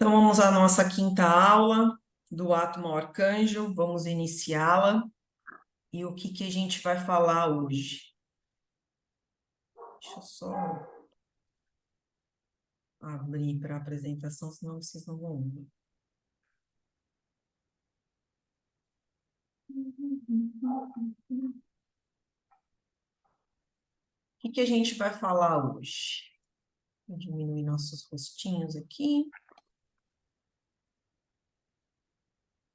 Então, vamos à nossa quinta aula do Átomo Arcanjo, vamos iniciá-la. E o que a gente vai falar hoje? Deixa eu só abrir para a apresentação, senão vocês não vão ver. O que a gente vai falar hoje? Vou diminuir nossos rostinhos aqui.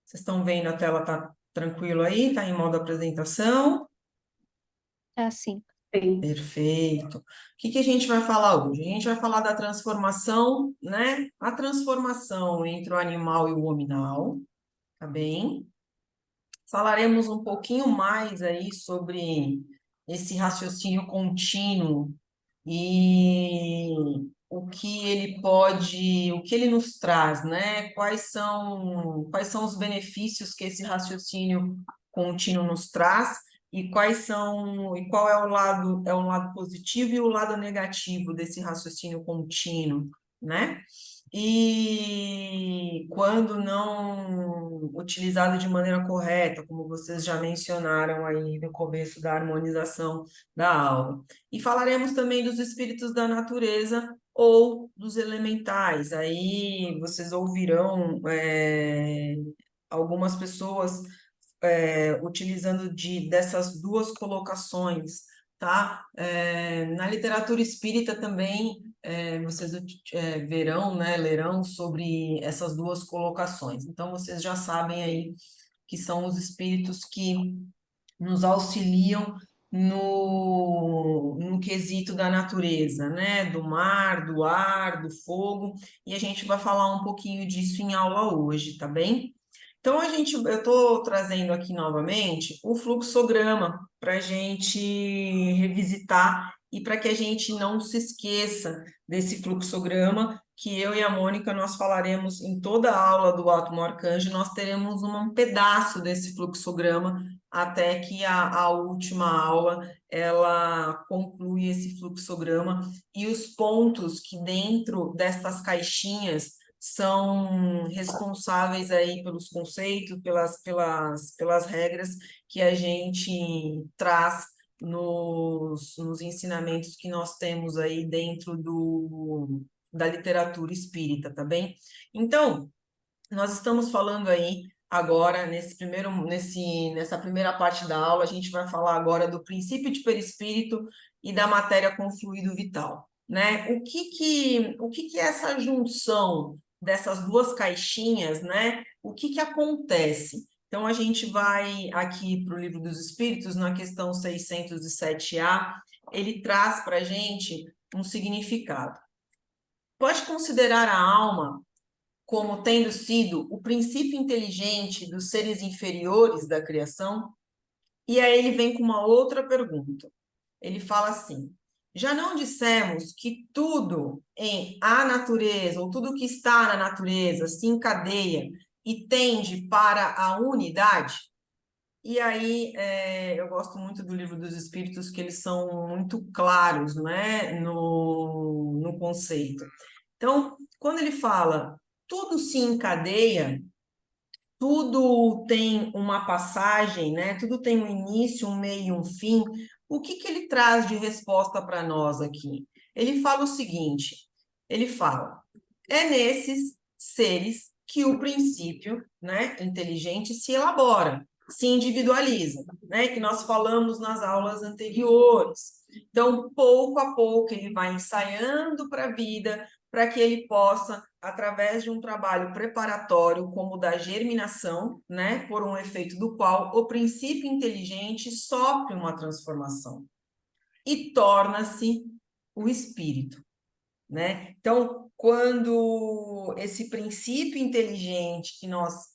Vocês estão vendo a tela, tá tranquilo aí? Tá em modo apresentação? Ah, sim. Perfeito. O que a gente vai falar hoje? A gente vai falar da transformação, né? A transformação entre o animal e o hominal, tá bem? Falaremos um pouquinho mais aí sobre esse raciocínio contínuo e o que ele nos traz, né? Quais são os benefícios que esse raciocínio contínuo nos traz e qual é o lado positivo e o lado negativo desse raciocínio contínuo, né? E quando não utilizado de maneira correta, como vocês já mencionaram aí no começo da harmonização da aula. E falaremos também dos espíritos da natureza ou dos elementais. Aí vocês ouvirão algumas pessoas utilizando dessas duas colocações, tá? Na literatura espírita também vocês verão, né, lerão sobre essas duas colocações. Então vocês já sabem aí que são os espíritos que nos auxiliam no quesito da natureza, né? Do mar, do ar, do fogo, e a gente vai falar um pouquinho disso em aula hoje, tá bem? Então, eu estou trazendo aqui novamente o fluxograma para a gente revisitar e para que a gente não se esqueça desse fluxograma que eu e a Mônica nós falaremos em toda a aula do Átomo Arcanjo, nós teremos um pedaço desse fluxograma até que a última aula ela conclui esse fluxograma e os pontos que dentro destas caixinhas são responsáveis aí pelos conceitos, pelas regras que a gente traz nos ensinamentos que nós temos aí dentro da literatura espírita, tá bem? Então, nós estamos falando aí agora, nessa primeira parte da aula, a gente vai falar agora do princípio de perispírito e da matéria com fluido vital, né? O que é essa junção dessas duas caixinhas, né? O que acontece? Então, a gente vai aqui para o Livro dos Espíritos, na questão 607A, ele traz para a gente um significado. Pode considerar a alma como tendo sido o princípio inteligente dos seres inferiores da criação? E aí ele vem com uma outra pergunta. Ele fala assim: já não dissemos que tudo em a natureza, ou tudo que está na natureza, se encadeia e tende para a unidade? E aí eu gosto muito do Livro dos Espíritos, que eles são muito claros, né, no conceito. Então, quando ele fala tudo se encadeia, tudo tem uma passagem, né? Tudo tem um início, um meio e um fim. O que ele traz de resposta para nós aqui? Ele fala o seguinte: ele fala, é nesses seres que o princípio, né, inteligente se elabora, se individualiza, né? Que nós falamos nas aulas anteriores. Então, pouco a pouco, ele vai ensaiando para a vida, para que ele possa, através de um trabalho preparatório, como o da germinação, né, por um efeito do qual o princípio inteligente sofre uma transformação e torna-se o espírito, né? Então, quando esse princípio inteligente que nós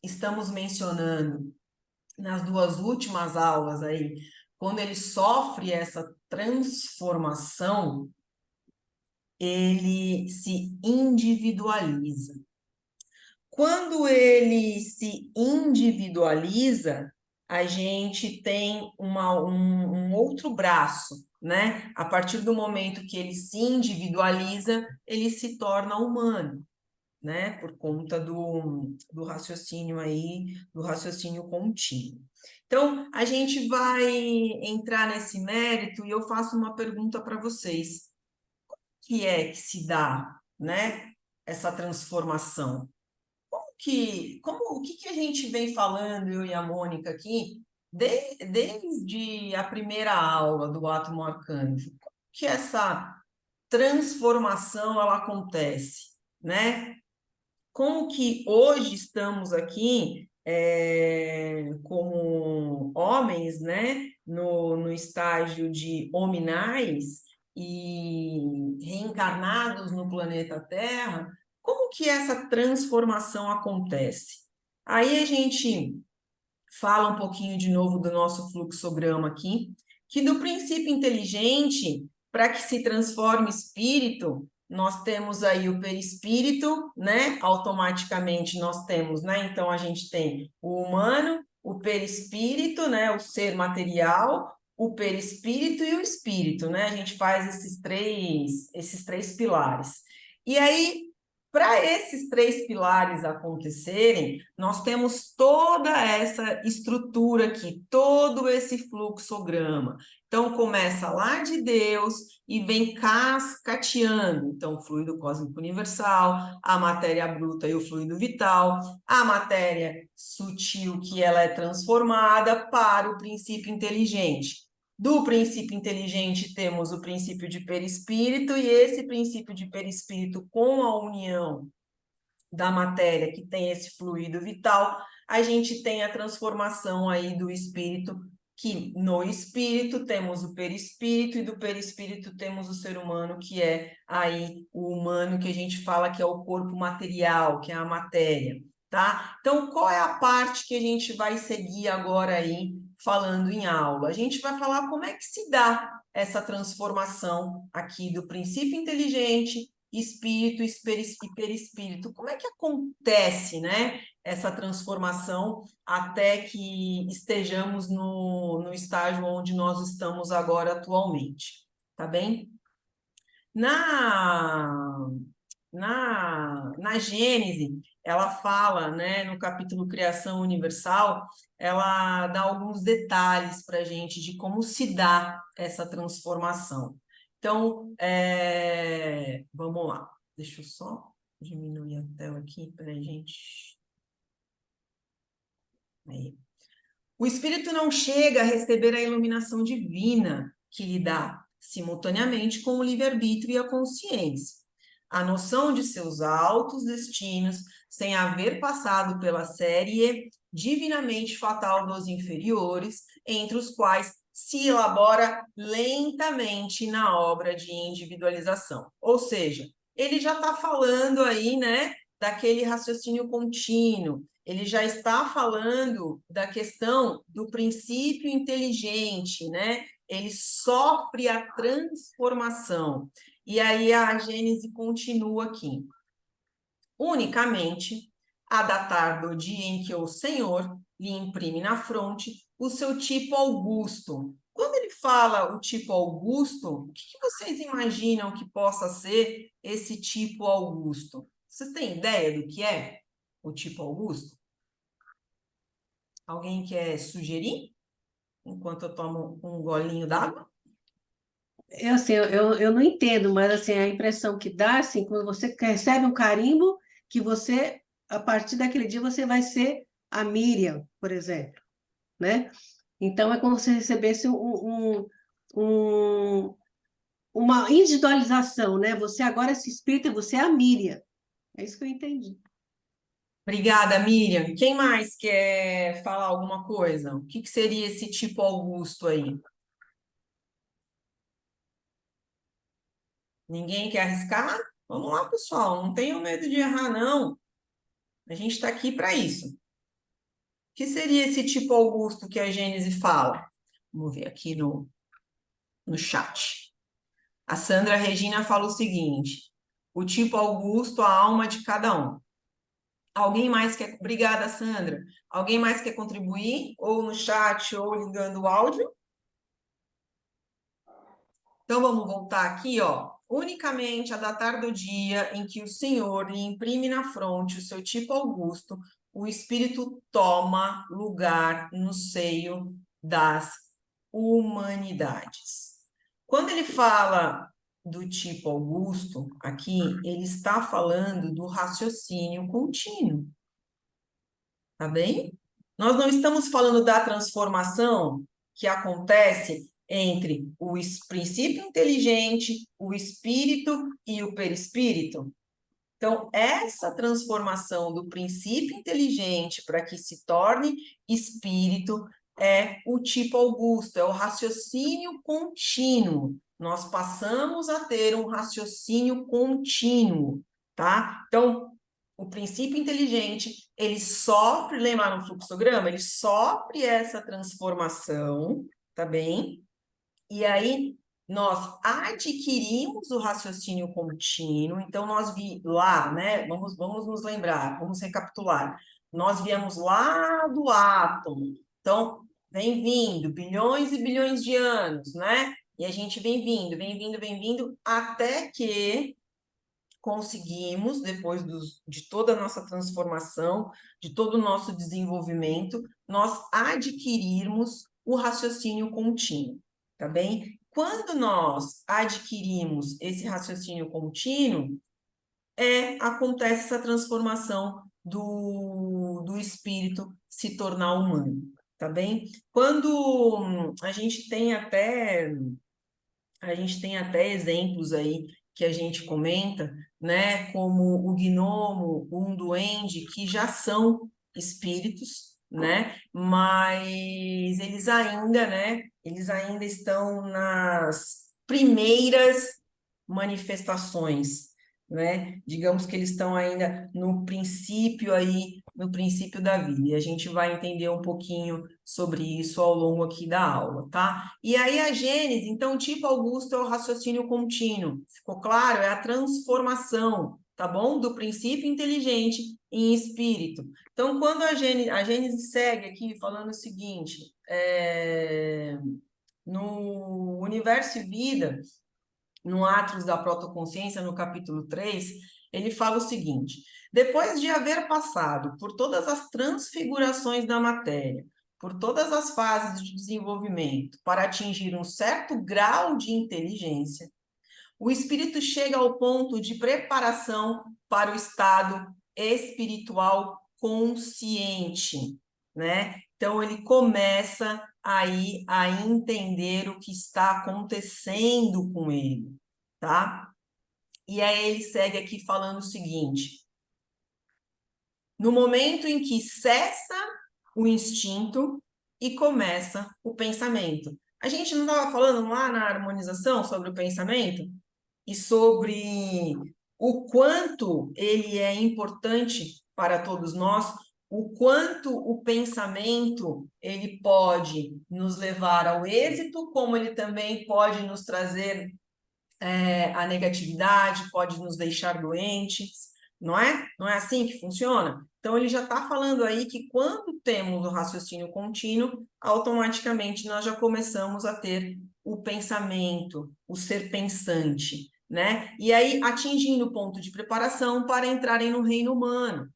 estamos mencionando nas duas últimas aulas aí, quando ele sofre essa transformação, ele se individualiza. Quando ele se individualiza, a gente tem um outro braço, né? A partir do momento que ele se individualiza, ele se torna humano. né? Por conta do raciocínio aí, do raciocínio contínuo. Então, a gente vai entrar nesse mérito e eu faço uma pergunta para vocês. O que é que se dá, né, essa transformação? O que a gente vem falando, eu e a Mônica aqui, desde a primeira aula do átomo arcântico? Como que essa transformação ela acontece, né? Como que hoje estamos aqui como homens, né, no estágio de hominais e reencarnados no planeta Terra, como que essa transformação acontece? Aí a gente fala um pouquinho de novo do nosso fluxograma aqui, que do princípio inteligente, para que se transforme espírito, nós temos aí o perispírito, né? Automaticamente nós temos, né? Então a gente tem o humano, o perispírito, né? O ser material, o perispírito e o espírito, né? A gente faz esses três pilares. E aí para esses três pilares acontecerem, nós temos toda essa estrutura aqui, todo esse fluxograma. Então, começa lá de Deus e vem cascateando. Então, o fluido cósmico universal, a matéria bruta e o fluido vital, a matéria sutil que ela é transformada para o princípio inteligente. Do princípio inteligente, temos o princípio de perispírito, e esse princípio de perispírito, com a união da matéria que tem esse fluido vital, a gente tem a transformação aí do espírito, que no espírito temos o perispírito, e do perispírito temos o ser humano, que é aí o humano que a gente fala que é o corpo material, que é a matéria, tá? Então, qual é a parte que a gente vai seguir agora aí, falando em aula? A gente vai falar como é que se dá essa transformação aqui do princípio inteligente, espírito e perispírito. Como é que acontece, né, essa transformação até que estejamos no estágio onde nós estamos agora atualmente? Tá bem? Na, na Gênese, ela fala, né, no capítulo Criação Universal, ela dá alguns detalhes para a gente de como se dá essa transformação. Então, vamos lá. Deixa eu só diminuir a tela aqui para a gente. Aí. O espírito não chega a receber a iluminação divina que lhe dá, simultaneamente com o livre-arbítrio e a consciência, a noção de seus altos destinos, sem haver passado pela série divinamente fatal dos inferiores, entre os quais se elabora lentamente na obra de individualização. Ou seja, ele já está falando aí, né, daquele raciocínio contínuo, ele já está falando da questão do princípio inteligente, né? Ele sofre a transformação. E aí a Gênese continua aqui. Unicamente, a datar do dia em que o Senhor lhe imprime na fronte o seu tipo augusto. Quando ele fala o tipo augusto, o que vocês imaginam que possa ser esse tipo augusto? Vocês têm ideia do que é o tipo augusto? Alguém quer sugerir? Enquanto eu tomo um golinho d'água? Assim, eu não entendo, mas assim, a impressão que dá, assim, quando você recebe um carimbo, que você, a partir daquele dia, você vai ser a Miriam, por exemplo, né? Então, é como se recebesse uma individualização, né? Você agora é esse espírito, você é a Miriam. É isso que eu entendi. Obrigada, Miriam. Quem mais quer falar alguma coisa? O que seria esse tipo Augusto aí? Ninguém quer arriscar? Vamos lá, pessoal. Não tenham medo de errar, não. A gente está aqui para isso. O que seria esse tipo Augusto que a Gênese fala? Vamos ver aqui no chat. A Sandra Regina fala o seguinte: o tipo Augusto, a alma de cada um. Alguém mais quer? Obrigada, Sandra. Alguém mais quer contribuir? Ou no chat, ou ligando o áudio? Então, vamos voltar aqui, ó. unicamente a datar do dia em que o Senhor lhe imprime na fronte o seu tipo augusto, o Espírito toma lugar no seio das humanidades. Quando ele fala do tipo augusto, aqui, ele está falando do raciocínio contínuo, tá bem? Nós não estamos falando da transformação que acontece entre o princípio inteligente, o espírito e o perispírito. Então, essa transformação do princípio inteligente para que se torne espírito é o tipo augusto, é o raciocínio contínuo. Nós passamos a ter um raciocínio contínuo, tá? Então, o princípio inteligente, ele sofre, lembra no fluxograma? Ele sofre essa transformação, tá bem? E aí, nós adquirimos o raciocínio contínuo, então nós vi lá, né? Vamos nos lembrar, vamos recapitular. Nós viemos lá do átomo, então vem vindo bilhões e bilhões de anos, né? E a gente vem vindo, até que conseguimos, depois de toda a nossa transformação, de todo o nosso desenvolvimento, nós adquirirmos o raciocínio contínuo, tá bem? Quando nós adquirimos esse raciocínio contínuo, acontece essa transformação do espírito se tornar humano, tá bem? Quando a gente tem até exemplos aí que a gente comenta, né, como o gnomo, um duende, que já são espíritos, né, mas eles ainda estão nas primeiras manifestações, né? Digamos que eles estão ainda no princípio aí, no princípio da vida. E a gente vai entender um pouquinho sobre isso ao longo aqui da aula, tá? E aí a Gênese, então, tipo Augusto é o raciocínio contínuo. Ficou claro? É a transformação, tá bom? Do princípio inteligente em espírito. Então, quando a Gênese segue aqui falando o seguinte, no Universo e Vida, no Atos da Protoconsciência, no capítulo 3, ele fala o seguinte: depois de haver passado por todas as transfigurações da matéria, por todas as fases de desenvolvimento, para atingir um certo grau de inteligência, o espírito chega ao ponto de preparação para o estado espiritual consciente, né? Então ele começa aí a entender o que está acontecendo com ele, tá? E aí ele segue aqui falando o seguinte: no momento em que cessa o instinto e começa o pensamento. A gente não estava falando lá na harmonização sobre o pensamento? E sobre o quanto ele é importante para todos nós, o quanto o pensamento ele pode nos levar ao êxito, como ele também pode nos trazer a negatividade, pode nos deixar doentes, não é? Não é assim que funciona? Então, ele já está falando aí que quando temos o raciocínio contínuo, automaticamente nós já começamos a ter o pensamento, o ser pensante, né? E aí, atingindo o ponto de preparação para entrarem no reino humano.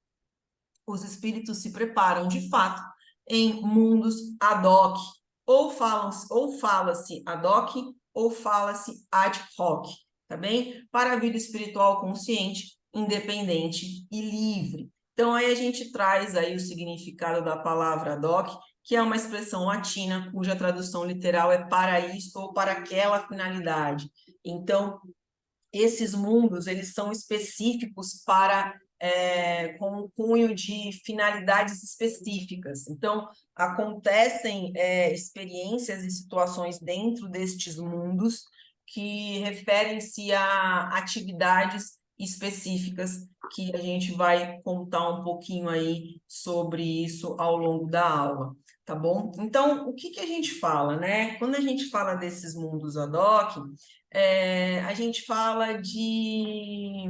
Os espíritos se preparam, de fato, em mundos ad hoc, ou fala-se ad hoc, ou fala-se ad hoc, tá bem? Para a vida espiritual consciente, independente e livre. Então, aí a gente traz aí o significado da palavra ad hoc, que é uma expressão latina cuja tradução literal é para isto ou para aquela finalidade. Então, esses mundos, eles são específicos para com um cunho de finalidades específicas. Então, acontecem experiências e situações dentro destes mundos que referem-se a atividades específicas que a gente vai contar um pouquinho aí sobre isso ao longo da aula, tá bom? Então, o que a gente fala, né? Quando a gente fala desses mundos ad hoc, a gente fala de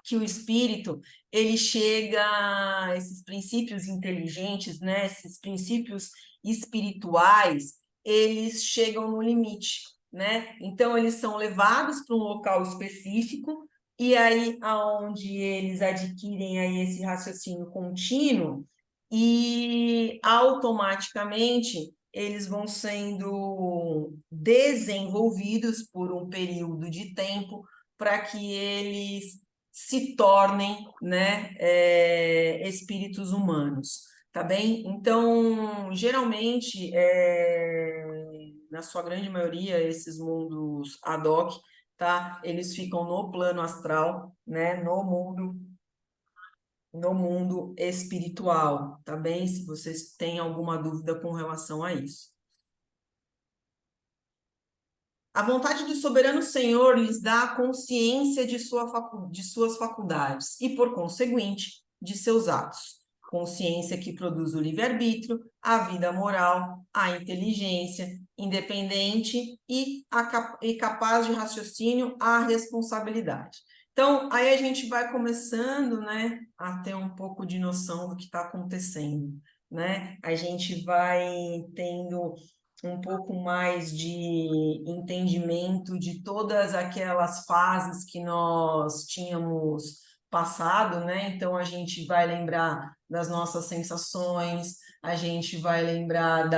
que o espírito ele chega a esses princípios inteligentes, né? Esses princípios espirituais, eles chegam no limite, né? Então, eles são levados para um local específico, e aí aonde eles adquirem aí esse raciocínio contínuo, e automaticamente eles vão sendo desenvolvidos por um período de tempo para que eles se tornem, né, espíritos humanos, tá bem? Então, geralmente, na sua grande maioria, esses mundos ad hoc, tá? Eles ficam no plano astral, né? No mundo espiritual, tá bem? Se vocês têm alguma dúvida com relação a isso. A vontade do soberano Senhor lhes dá a consciência de suas faculdades e, por conseguinte, de seus atos. Consciência que produz o livre-arbítrio, a vida moral, a inteligência, independente e capaz de raciocínio, a responsabilidade. Então, aí a gente vai começando, né, a ter um pouco de noção do que está acontecendo, né? A gente vai tendo um pouco mais de entendimento de todas aquelas fases que nós tínhamos passado, né? Então a gente vai lembrar das nossas sensações, a gente vai lembrar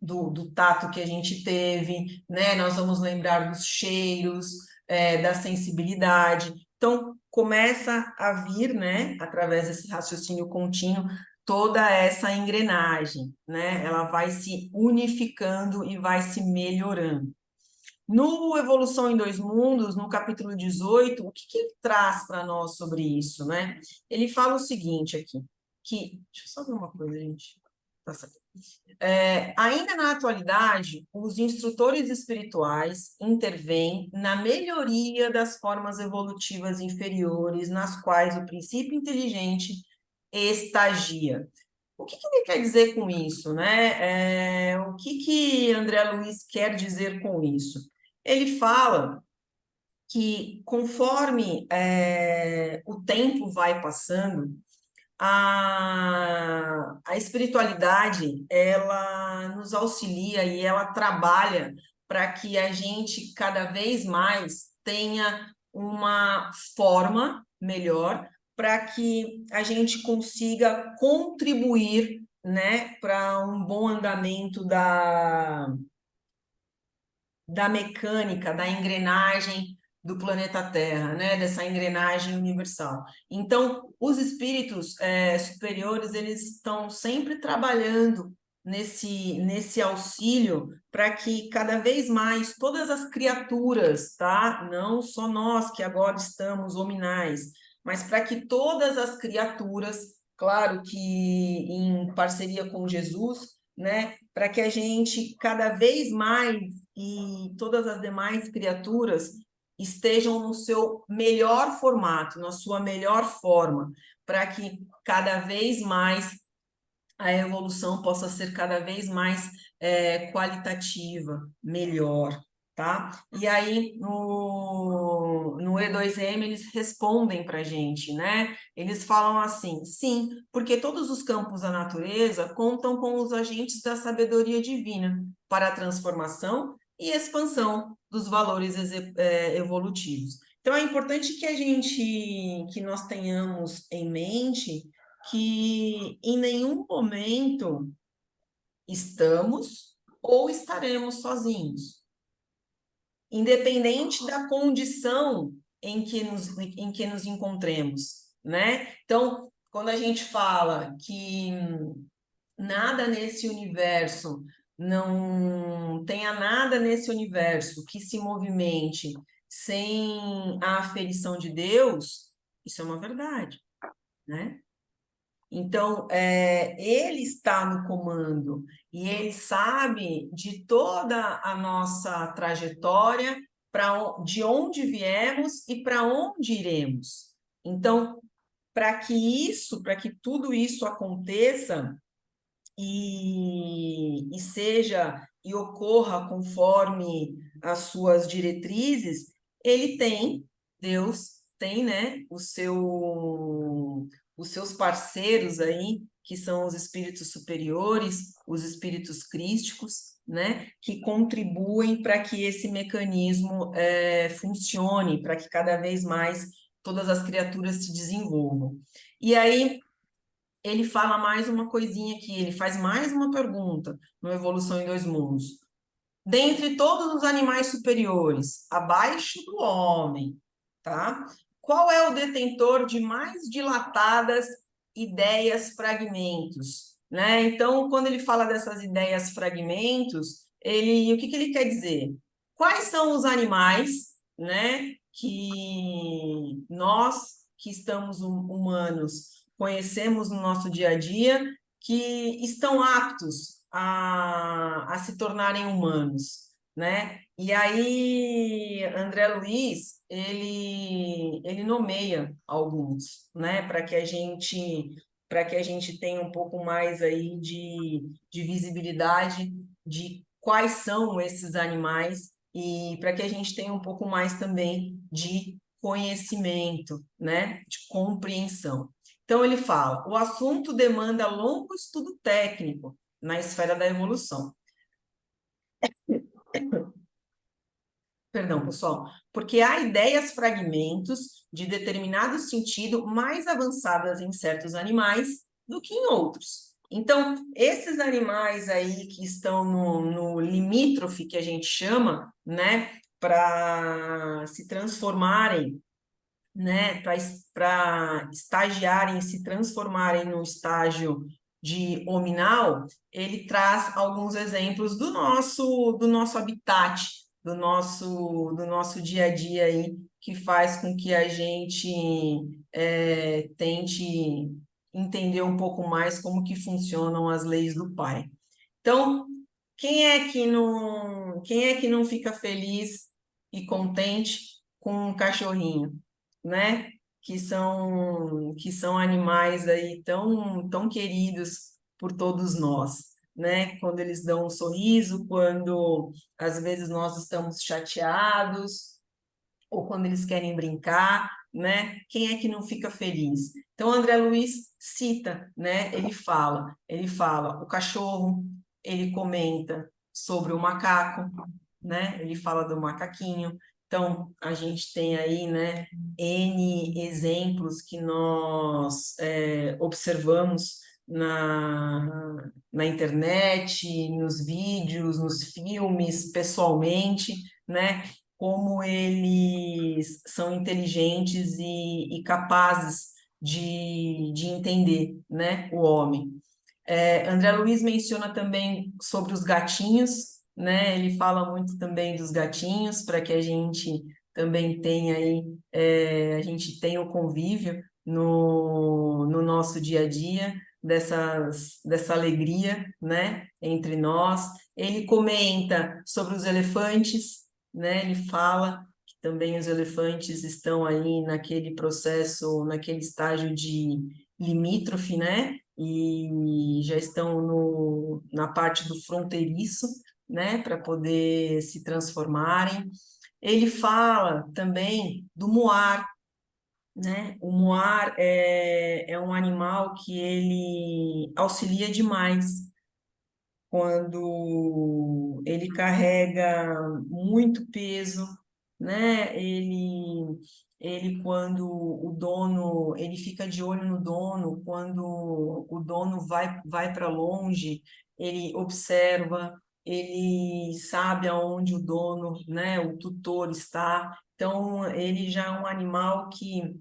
do tato que a gente teve, né? Nós vamos lembrar dos cheiros, da sensibilidade. Então, começa a vir, né, através desse raciocínio contínuo, toda essa engrenagem, né? Ela vai se unificando e vai se melhorando. No Evolução em Dois Mundos, no capítulo 18, o que ele traz para nós sobre isso, né? Ele fala o seguinte aqui, que... Deixa eu só ver uma coisa, gente. Tá certo. Ainda na atualidade, os instrutores espirituais intervêm na melhoria das formas evolutivas inferiores nas quais o princípio inteligente estagia. O que ele quer dizer com isso, né? O que André Luiz quer dizer com isso? Ele fala que conforme o tempo vai passando, a espiritualidade, ela nos auxilia e ela trabalha para que a gente cada vez mais tenha uma forma melhor, para que a gente consiga contribuir, né, para um bom andamento da mecânica, da engrenagem do planeta Terra, né? Dessa engrenagem universal. Então, os espíritos superiores, eles estão sempre trabalhando nesse auxílio para que cada vez mais todas as criaturas, tá? Não só nós que agora estamos hominais, mas para que todas as criaturas, claro que em parceria com Jesus, né? Para que a gente cada vez mais e todas as demais criaturas estejam no seu melhor formato, na sua melhor forma, para que cada vez mais a evolução possa ser cada vez mais qualitativa, melhor, tá? E aí, no E2M, eles respondem para a gente, né? Eles falam assim, sim, porque todos os campos da natureza contam com os agentes da sabedoria divina para a transformação e expansão dos valores evolutivos. Então, é importante que nós tenhamos em mente que em nenhum momento estamos ou estaremos sozinhos, independente da condição em que nos encontremos, né? Então, quando a gente fala que nada nesse universo, não tenha nada nesse universo que se movimente sem a aferição de Deus, isso é uma verdade, né? Então, ele está no comando e ele sabe de toda a nossa trajetória, de onde viemos e para onde iremos. Então, para que tudo isso aconteça e ocorra conforme as suas diretrizes, Deus tem, né, os seus parceiros aí que são os espíritos superiores, os espíritos crísticos, né, que contribuem para que esse mecanismo funcione, para que cada vez mais todas as criaturas se desenvolvam. E aí ele fala mais uma coisinha aqui, ele faz mais uma pergunta no Evolução em Dois Mundos. Dentre todos os animais superiores, abaixo do homem, tá? Qual é o detentor de mais dilatadas ideias fragmentos, né? Então, quando ele fala dessas ideias fragmentos, o que ele quer dizer? Quais são os animais, né, que nós que estamos humanos conhecemos no nosso dia a dia que estão aptos a se tornarem humanos, né? E aí, André Luiz, ele nomeia alguns, né? Para que a gente tenha um pouco mais aí de visibilidade de quais são esses animais e para que a gente tenha um pouco mais também de conhecimento, né? De compreensão. Então, ele fala: o assunto demanda longo estudo técnico na esfera da evolução. Perdão, pessoal, porque há ideias fragmentos de determinado sentido mais avançadas em certos animais do que em outros. Então, esses animais aí que estão no limítrofe, que a gente chama, né, para se transformarem, né, para estagiarem, se transformarem no estágio de hominal, ele traz alguns exemplos do nosso habitat, do nosso dia a dia aí, que faz com que a gente tente entender um pouco mais como que funcionam as leis do Pai. Então, quem é que não fica feliz e contente com um cachorrinho, né? Que são animais aí tão queridos por todos nós, né? Quando eles dão um sorriso, quando às vezes nós estamos chateados, ou quando eles querem brincar, né? Quem é que não fica feliz? Então, André Luiz cita, né? Ele fala, o cachorro, ele comenta sobre o macaco, né? Ele fala do macaquinho. Então, a gente tem aí, né, N exemplos que nós observamos na internet, nos vídeos, nos filmes, pessoalmente, né? Como eles são inteligentes e capazes de entender, né, o homem. André Luiz menciona também sobre os gatinhos, né? Ele fala muito também dos gatinhos para que a gente também tenha aí, a gente tenha o convívio no nosso dia a dia dessa alegria, né, entre nós. Ele comenta sobre os elefantes, né? Ele fala que também os elefantes estão aí naquele processo, naquele estágio de limítrofe, né? E já estão na parte do fronteiriço, né? Para poder se transformarem. Ele fala também do muar, né? O muar é um animal que ele auxilia demais quando ele carrega muito peso, né? Quando o dono, ele fica de olho no dono, quando o dono vai para longe, ele observa, ele sabe aonde o dono, né, o tutor está. Então, ele já é um animal que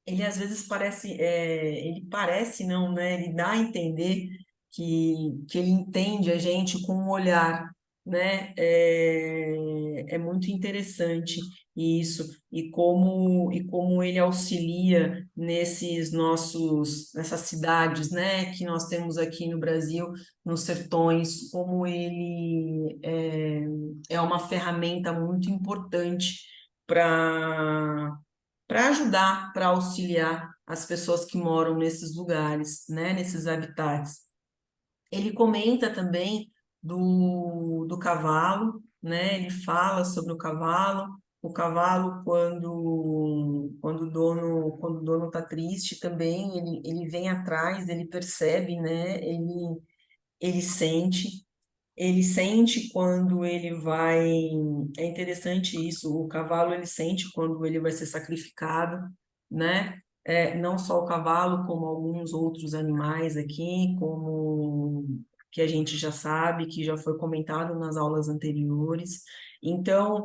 ele às vezes ele parece não, né? Ele dá a entender que ele entende a gente com um olhar, né? É muito interessante isso e como ele auxilia nessas cidades, né? Que nós temos aqui no Brasil, nos sertões, como ele é uma ferramenta muito importante para ajudar, para auxiliar as pessoas que moram nesses lugares, né, nesses habitats. Ele comenta também do cavalo, né, ele fala sobre o cavalo, O cavalo, quando o dono está triste também, ele vem atrás, ele percebe, né? Ele, ele sente quando ele vai. É interessante isso, o cavalo ele sente quando ele vai ser sacrificado, né? Não só o cavalo, como alguns outros animais aqui, como que a gente já sabe, que já foi comentado nas aulas anteriores. Então,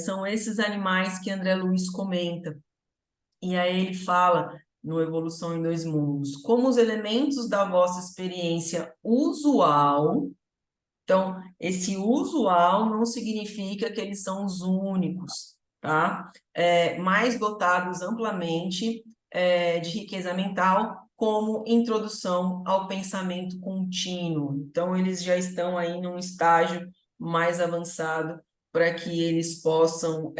são esses animais que André Luiz comenta. E aí ele fala no Evolução em Dois Mundos, como os elementos da vossa experiência usual. Então, esse usual não significa que eles são os únicos, tá? Mais dotados amplamente de riqueza mental, como introdução ao pensamento contínuo. Então, eles já estão aí num estágio mais avançado para que eles possam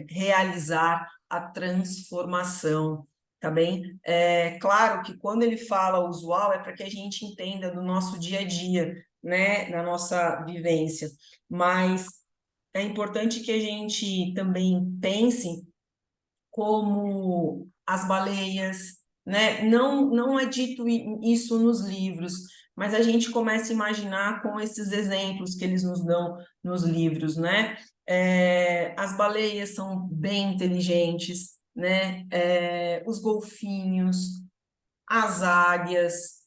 realizar a transformação, tá bem? Claro que quando ele fala usual é para que a gente entenda do nosso dia a dia, né, na nossa vivência, mas é importante que a gente também pense como as baleias, né? Não é dito isso nos livros, mas a gente começa a imaginar com esses exemplos que eles nos dão nos livros, né? As baleias são bem inteligentes, né? Os golfinhos, as águias,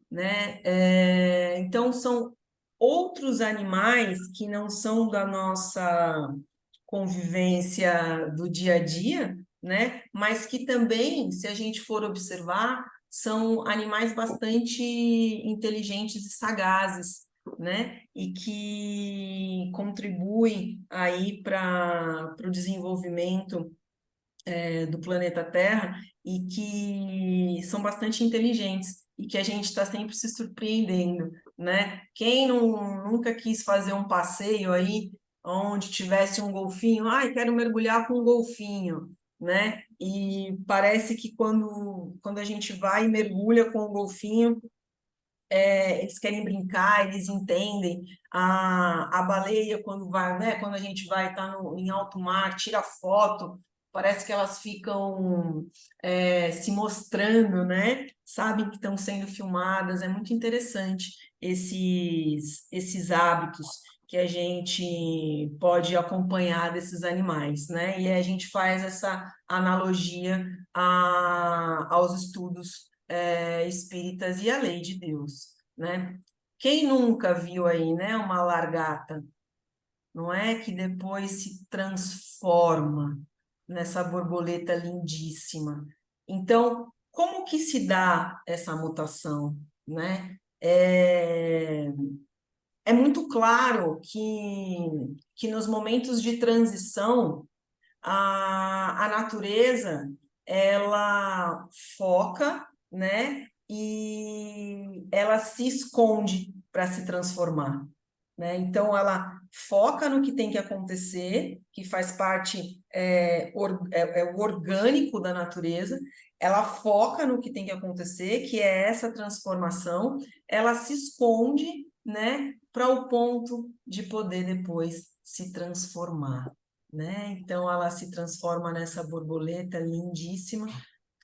né? Então, são outros animais que não são da nossa convivência do dia a dia, né? Mas que também, se a gente for observar, são animais bastante inteligentes e sagazes, né? E que contribuem aí para o desenvolvimento do planeta Terra e que são bastante inteligentes e que a gente está sempre se surpreendendo, né? Quem nunca quis fazer um passeio aí onde tivesse um golfinho? Ai, quero mergulhar com um golfinho, né? E parece que quando a gente vai e mergulha com o golfinho, eles querem brincar, eles entendem. A baleia, quando vai, né, quando a gente vai estar em alto mar, tira foto, parece que elas ficam se mostrando, né? Sabem que estão sendo filmadas. É muito interessante esses hábitos que a gente pode acompanhar desses animais, né? E a gente faz essa analogia aos estudos espíritas e a lei de Deus, né? Quem nunca viu aí, né, uma largata, não é? Que depois se transforma nessa borboleta lindíssima. Então, como que se dá essa mutação, né? É muito claro que nos momentos de transição, a natureza ela foca, né? E ela se esconde para se transformar, né? Então ela foca no que tem que acontecer, que faz parte o orgânico da natureza. Ela foca no que tem que acontecer, que é essa transformação. Ela se esconde, né? Para o ponto de poder depois se transformar, né? Então ela se transforma nessa borboleta lindíssima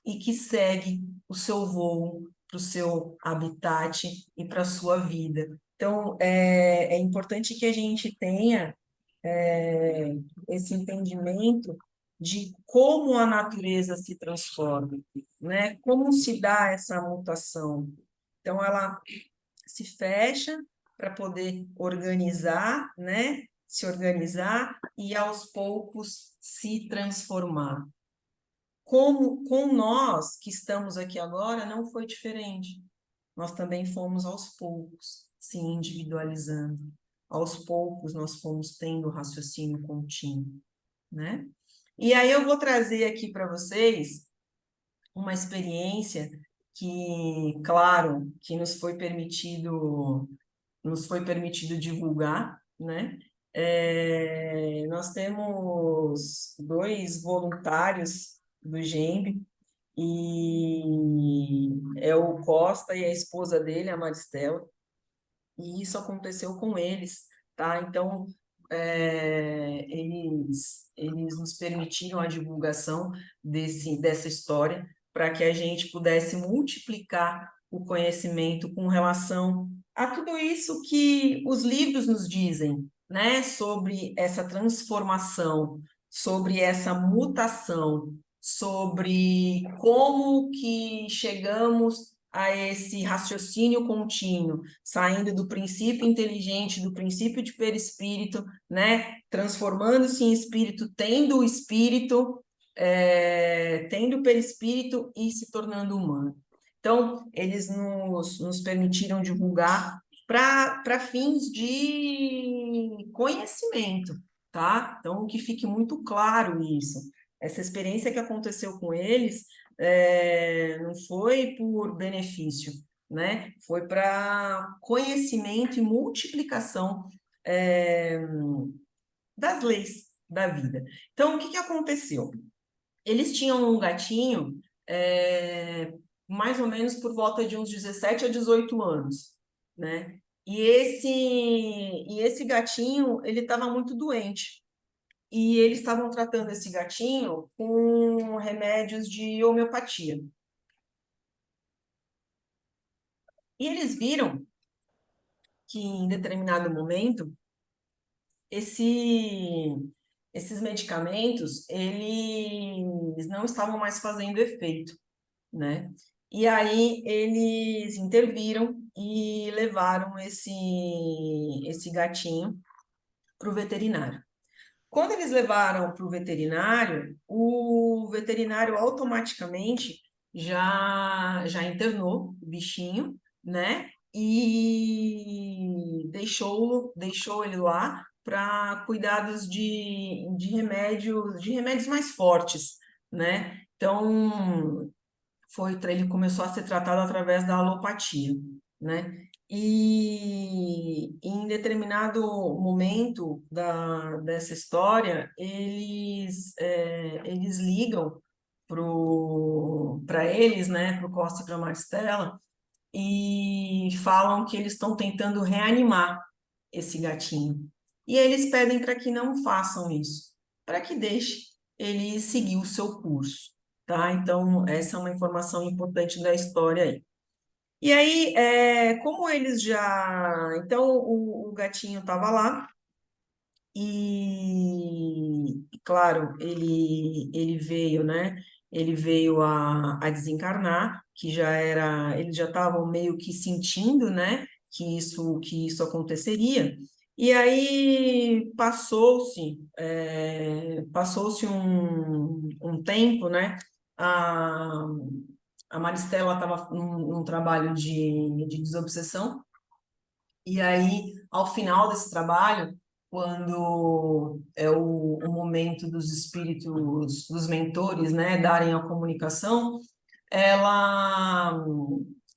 e que segue o seu voo para o seu habitat e para a sua vida. Então é importante que a gente tenha esse entendimento de como a natureza se transforma, né? Como se dá essa mutação. Então ela se fecha para poder organizar, né? Se organizar e aos poucos se transformar. Como com nós que estamos aqui agora, não foi diferente. Nós também fomos aos poucos se individualizando. Aos poucos nós fomos tendo raciocínio contínuo, né? E aí eu vou trazer aqui para vocês uma experiência que, claro, que nos foi permitido divulgar, né? Nós temos dois voluntários do GEMB, e é o Costa e a esposa dele, a Maristela, e isso aconteceu com eles, tá? Então, eles nos permitiram a divulgação dessa história para que a gente pudesse multiplicar o conhecimento com relação a tudo isso que os livros nos dizem, né, sobre essa transformação, sobre essa mutação, sobre como que chegamos a esse raciocínio contínuo, saindo do princípio inteligente, do princípio de perispírito, né, transformando-se em espírito, tendo o espírito, tendo o perispírito e se tornando humano. Então, eles nos permitiram divulgar para fins de conhecimento, tá? Então, que fique muito claro isso. Essa experiência que aconteceu com eles não foi por benefício, né? Foi para conhecimento e multiplicação das leis da vida. Então, o que aconteceu? Eles tinham um gatinho mais ou menos por volta de uns 17 a 18 anos, né? E esse gatinho, ele estava muito doente. E eles estavam tratando esse gatinho com remédios de homeopatia. E eles viram que, em determinado momento, esses medicamentos, eles não estavam mais fazendo efeito, né? E aí eles interviram e levaram esse gatinho para o veterinário. Quando eles levaram para o veterinário automaticamente já internou o bichinho, né? E deixou ele lá para cuidados de remédios mais fortes, né? Então, ele começou a ser tratado através da alopatia, né? E em determinado momento dessa história, eles ligam para eles, né, para o Costa e para a Maristela, e falam que eles estão tentando reanimar esse gatinho. E eles pedem para que não façam isso, para que deixe ele seguir o seu curso, tá? Então, essa é uma informação importante da história aí. E aí, como eles já... Então, o gatinho estava lá e, claro, ele veio, né? Ele veio a desencarnar, que já era... Eles já estavam meio que sentindo, né? Que isso aconteceria. E aí passou-se um tempo, né? A, a Maristela estava num trabalho de desobsessão, e aí, ao final desse trabalho, quando é o momento dos espíritos, dos mentores, né, darem a comunicação, ela,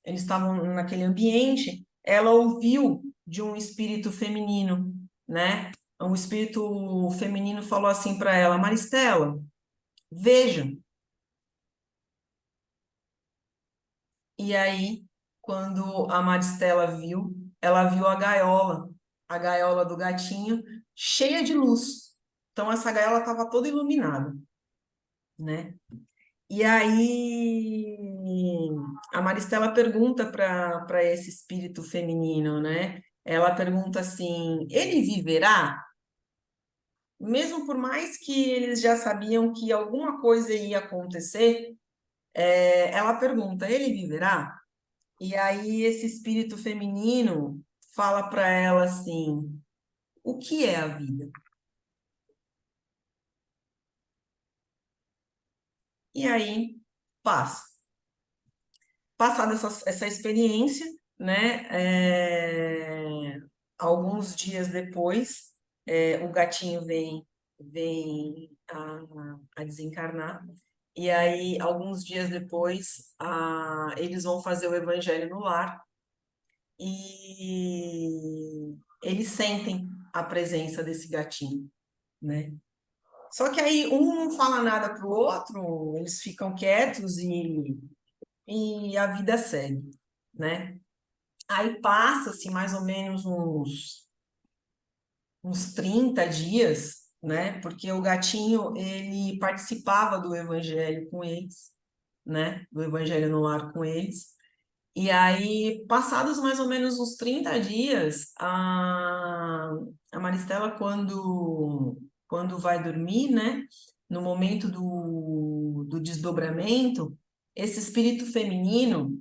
eles estavam naquele ambiente, ela ouviu de um espírito feminino, né? Um espírito feminino falou assim para ela: Maristela, veja. E aí, quando a Maristela viu, ela viu a gaiola do gatinho, cheia de luz. Então, essa gaiola estava toda iluminada, né? E aí, a Maristela pergunta para esse espírito feminino, né? Ela pergunta assim: ele viverá? Mesmo por mais que eles já sabiam que alguma coisa ia acontecer, ela pergunta: ele viverá? E aí esse espírito feminino fala para ela assim: o que é a vida? E aí passa. Passada essa experiência, né? Alguns dias depois, o gatinho vem a desencarnar. E aí, alguns dias depois, eles vão fazer o evangelho no lar e eles sentem a presença desse gatinho, né? Só que aí um não fala nada para o outro, eles ficam quietos e a vida segue, né? Aí passa-se mais ou menos uns 30 dias, né? Porque o gatinho, ele participava do evangelho com eles, né? Do evangelho no lar com eles. E aí, passados mais ou menos uns 30 dias, a Maristela, quando vai dormir, né? No momento do desdobramento, esse espírito feminino,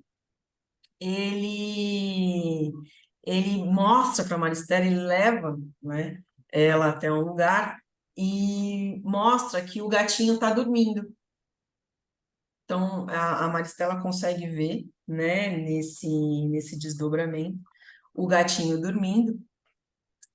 ele, ele mostra para a Maristela, ele leva, né, ela até um lugar e mostra que o gatinho está dormindo. Então, a Maristela consegue ver, né, nesse desdobramento, o gatinho dormindo.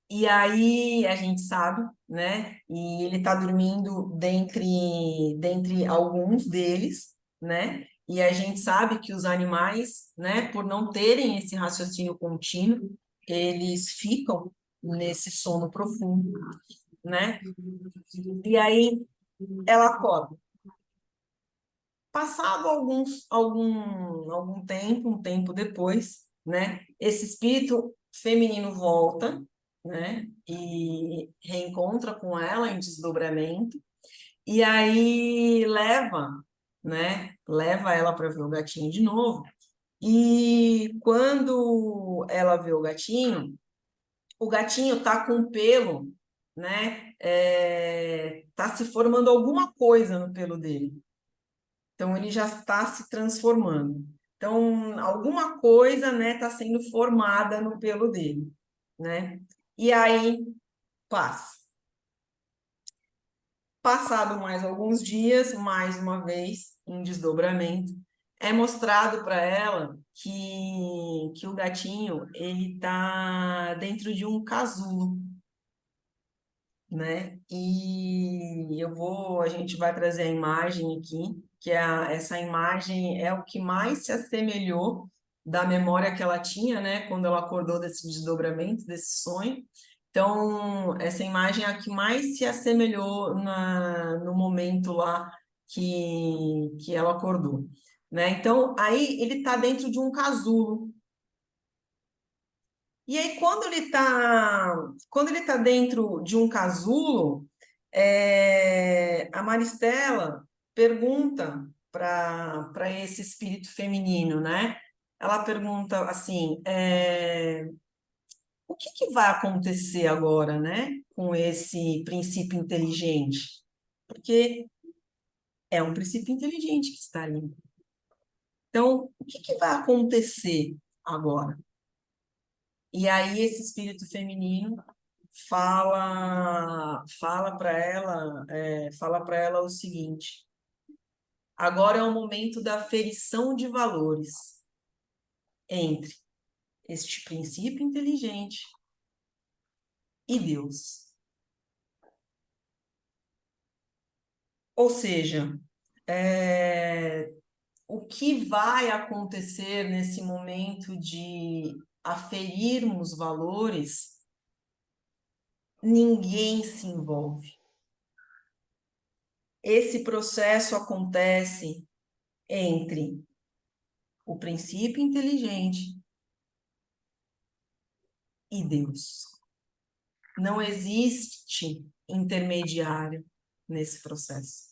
E aí a gente sabe, né? E ele está dormindo dentre alguns deles, né? E a gente sabe que os animais, né, por não terem esse raciocínio contínuo, eles ficam nesse sono profundo, né? E aí ela acorda. Passado algum tempo, um tempo depois, né, esse espírito feminino volta, né, e reencontra com ela em desdobramento, e aí leva ela para ver o gatinho de novo. E quando ela vê o gatinho tá com pelo, né, tá se formando alguma coisa no pelo dele. Então, ele já está se transformando. Então, alguma coisa, né, está sendo formada no pelo dele, né? E aí, passa. Passado mais alguns dias, mais uma vez, em desdobramento, é mostrado para ela que o gatinho, ele está dentro de um casulo, né? E a gente vai trazer a imagem aqui, que essa imagem é o que mais se assemelhou da memória que ela tinha, né? Quando ela acordou desse desdobramento, desse sonho. Então, essa imagem é a que mais se assemelhou no momento lá que ela acordou, né? Então, aí ele está dentro de um casulo. E aí, quando ele tá dentro de um casulo, a Maristela pergunta para esse espírito feminino, né? Ela pergunta assim, o que vai acontecer agora, né, com esse princípio inteligente? Porque é um princípio inteligente que está ali. Então, o que vai acontecer agora? E aí esse espírito feminino fala para ela o seguinte: agora é o momento da aferição de valores entre este princípio inteligente e Deus. Ou seja, o que vai acontecer nesse momento de aferirmos valores, ninguém se envolve. Esse processo acontece entre o princípio inteligente e Deus. Não existe intermediário nesse processo.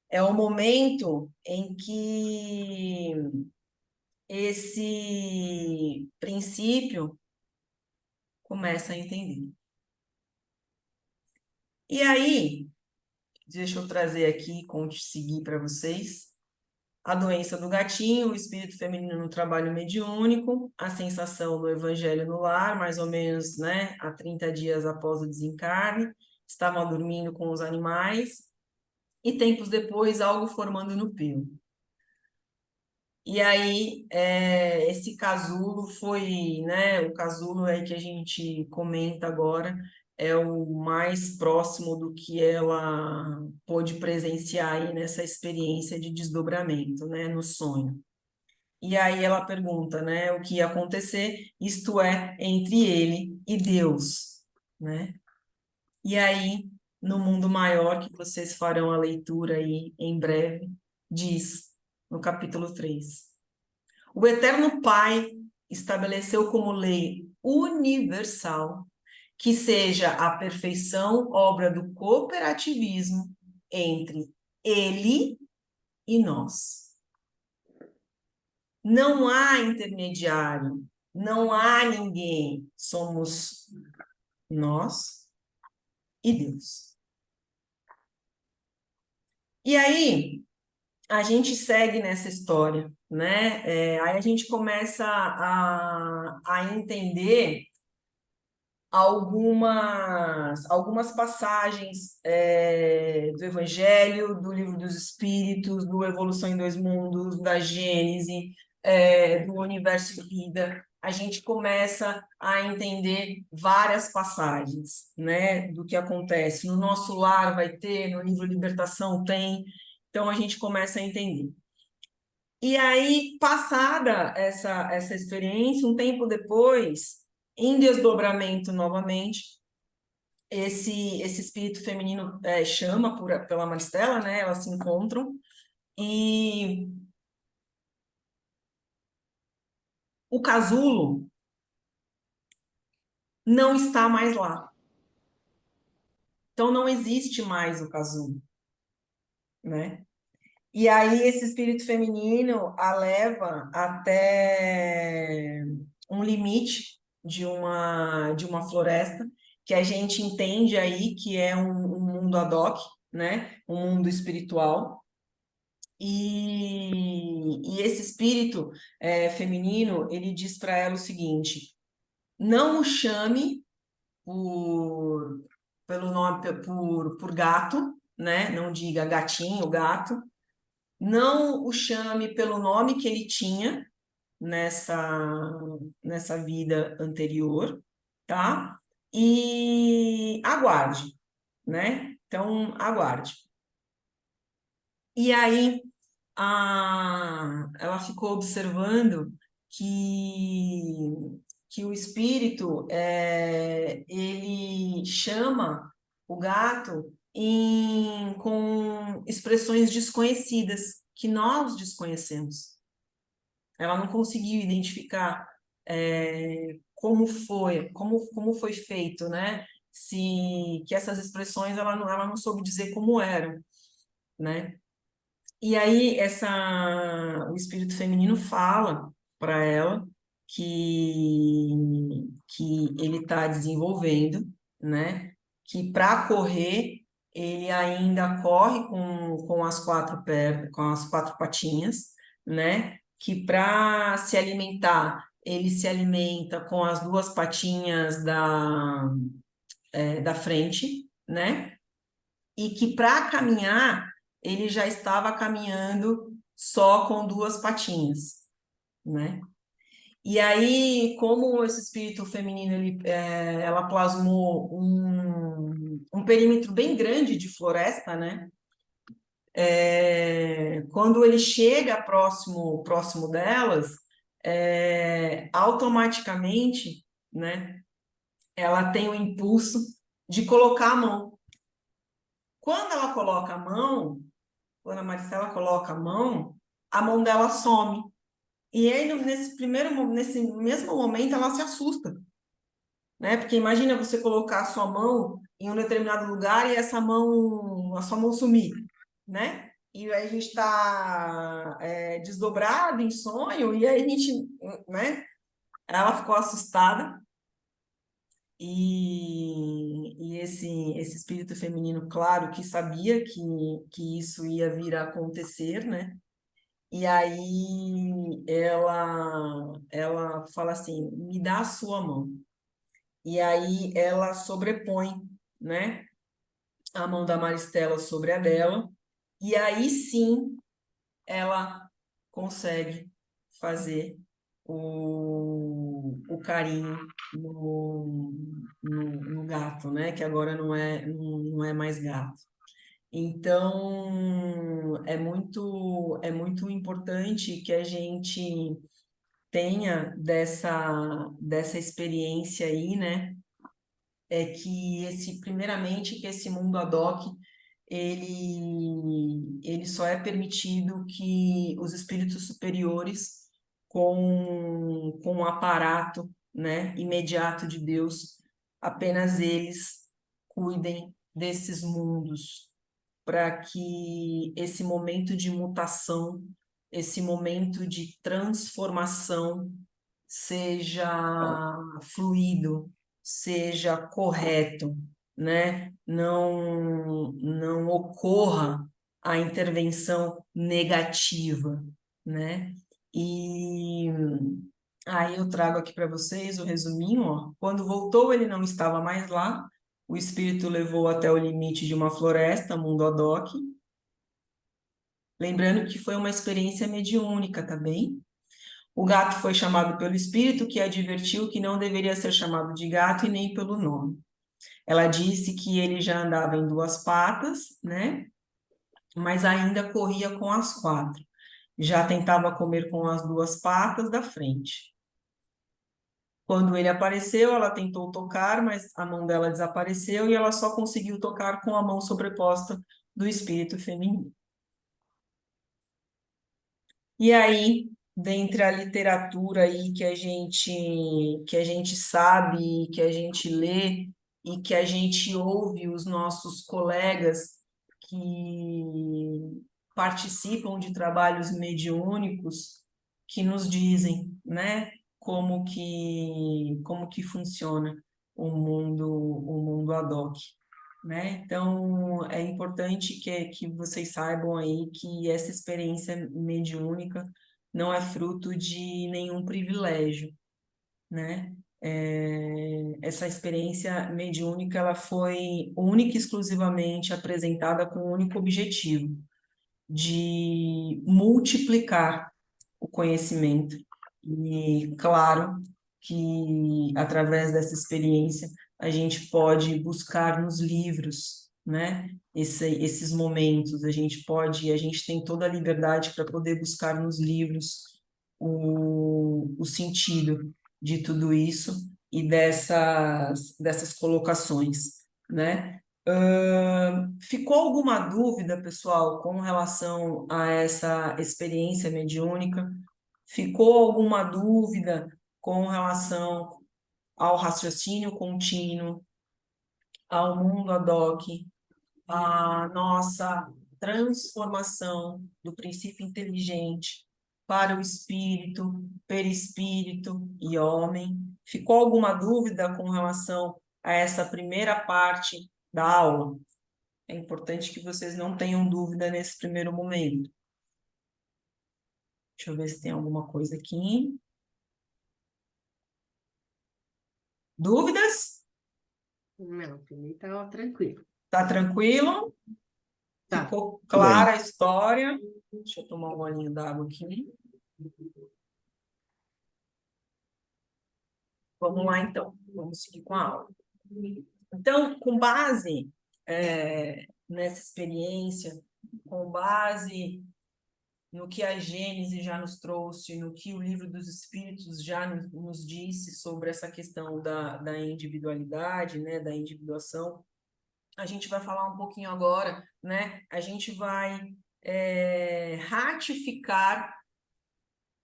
É o momento em que esse princípio começa a entender. E aí, deixa eu trazer aqui, seguir para vocês, a doença do gatinho, o espírito feminino no trabalho mediúnico, a sensação do evangelho no lar, mais ou menos, né, há 30 dias após o desencarne, estavam dormindo com os animais, e tempos depois, algo formando no pelo. E aí, esse casulo foi, né, o casulo aí que a gente comenta agora, é o mais próximo do que ela pôde presenciar aí nessa experiência de desdobramento, né, no sonho. E aí ela pergunta, né, o que ia acontecer, isto é, entre ele e Deus, né? E aí, no mundo maior, que vocês farão a leitura aí em breve, diz, no capítulo 3, o Eterno Pai estabeleceu como lei universal que seja a perfeição obra do cooperativismo entre ele e nós. Não há intermediário, não há ninguém, somos nós e Deus. E aí, a gente segue nessa história, né? Aí a gente começa a entender algumas passagens do Evangelho, do Livro dos Espíritos, do Evolução em Dois Mundos, da Gênese, do Universo e Vida. A gente começa a entender várias passagens, né, do que acontece. No nosso lar vai ter, no livro Libertação tem. Então a gente começa a entender. E aí, passada essa experiência, um tempo depois, em desdobramento novamente, esse espírito feminino chama pela Maristela, né? Elas se encontram e o casulo não está mais lá. Então não existe mais o casulo, né? E aí esse espírito feminino a leva até um limite de uma floresta, que a gente entende aí que é um mundo ad hoc, né? Um mundo espiritual. E esse espírito feminino, ele diz para ela o seguinte: não o chame por, pelo nome, por gato, né? Não diga gatinho, gato. Não o chame pelo nome que ele tinha nessa vida anterior, tá? E aguarde, né? Então, aguarde. E aí, ela ficou observando que o espírito, ele chama o gato com expressões desconhecidas, que nós desconhecemos. Ela não conseguiu identificar como foi feito, né? Que essas expressões ela não soube dizer como eram, né? E aí o espírito feminino fala para ela que ele está desenvolvendo, né? Que para correr ele ainda corre com as quatro pernas, com as quatro patinhas, né? Que para se alimentar ele se alimenta com as duas patinhas da frente, né? E que para caminhar ele já estava caminhando só com duas patinhas, né? E aí, como esse espírito feminino, ela plasmou um perímetro bem grande de floresta, né? Quando ele chega próximo delas, automaticamente, né? Ela tem o impulso de colocar a mão. Quando ela coloca a mão, quando a Maricela coloca a mão dela some. E aí, nesse mesmo momento, ela se assusta, né? Porque imagina você colocar a sua mão em um determinado lugar e a sua mão sumir, né? E aí a gente está desdobrado em sonho, e aí a gente, né? Ela ficou assustada, e esse espírito feminino, claro, que sabia que isso ia vir a acontecer, né? E aí ela fala assim, me dá a sua mão. E aí ela sobrepõe, né, a mão da Maristela sobre a dela, e aí sim ela consegue fazer o carinho no gato, né, que agora não é mais gato. Então, é muito importante que a gente tenha dessa experiência aí, né? Primeiramente, que esse mundo ad hoc, ele só é permitido que os espíritos superiores, com o aparato, né, imediato de Deus, apenas eles cuidem desses mundos, para que esse momento de mutação, esse momento de transformação seja fluido, seja correto, né? Não ocorra a intervenção negativa, né? E aí eu trago aqui para vocês o resuminho, ó. Quando voltou, ele não estava mais lá. O espírito levou até o limite de uma floresta, mundo Adok. Lembrando que foi uma experiência mediúnica também. O gato foi chamado pelo espírito, que advertiu que não deveria ser chamado de gato e nem pelo nome. Ela disse que ele já andava em duas patas, né? Mas ainda corria com as quatro. Já tentava comer com as duas patas da frente. Quando ele apareceu, ela tentou tocar, mas a mão dela desapareceu e ela só conseguiu tocar com a mão sobreposta do espírito feminino. E aí, dentre a literatura aí que a gente sabe, que a gente lê e que a gente ouve os nossos colegas que participam de trabalhos mediúnicos que nos dizem, né, como que funciona o mundo Adok, né? Então, é importante que vocês saibam aí que essa experiência mediúnica não é fruto de nenhum privilégio, né? Essa experiência mediúnica ela foi única e exclusivamente apresentada com o único objetivo de multiplicar o conhecimento. E claro que através dessa experiência a gente pode buscar nos livros, né? Esses momentos, a gente tem toda a liberdade para poder buscar nos livros o sentido de tudo isso e dessas colocações, né? Ficou alguma dúvida, pessoal, com relação a essa experiência mediúnica? Ficou alguma dúvida com relação ao raciocínio contínuo, ao mundo ad hoc, à nossa transformação do princípio inteligente para o espírito, perispírito e homem? Ficou alguma dúvida com relação a essa primeira parte da aula? É importante que vocês não tenham dúvida nesse primeiro momento. Deixa eu ver se tem alguma coisa aqui. Dúvidas? Não, para mim tá tranquilo. Tá tranquilo? Tá. Ficou Tudo bem. clara a história? Deixa eu tomar um golinho d'água aqui. Vamos lá, então. Vamos seguir com a aula. Então, com base nessa experiência, com base no que a Gênese já nos trouxe, no que o Livro dos Espíritos já nos disse sobre essa questão da individualidade, né, da individuação, a gente vai falar um pouquinho agora, né? A gente vai ratificar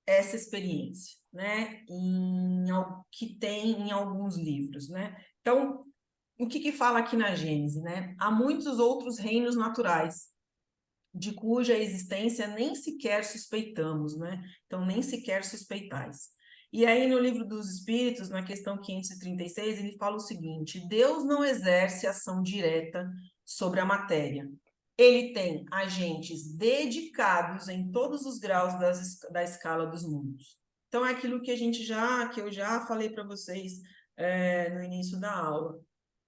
essa experiência, né? Que tem em alguns livros, né? Então, o que fala aqui na Gênese, né? Há muitos outros reinos naturais, de cuja existência nem sequer suspeitamos, né? Então, nem sequer suspeitais. E aí, no Livro dos Espíritos, na questão 536, ele fala o seguinte: Deus não exerce ação direta sobre a matéria. Ele tem agentes dedicados em todos os graus da escala dos mundos. Então, é aquilo que eu já falei para vocês no início da aula.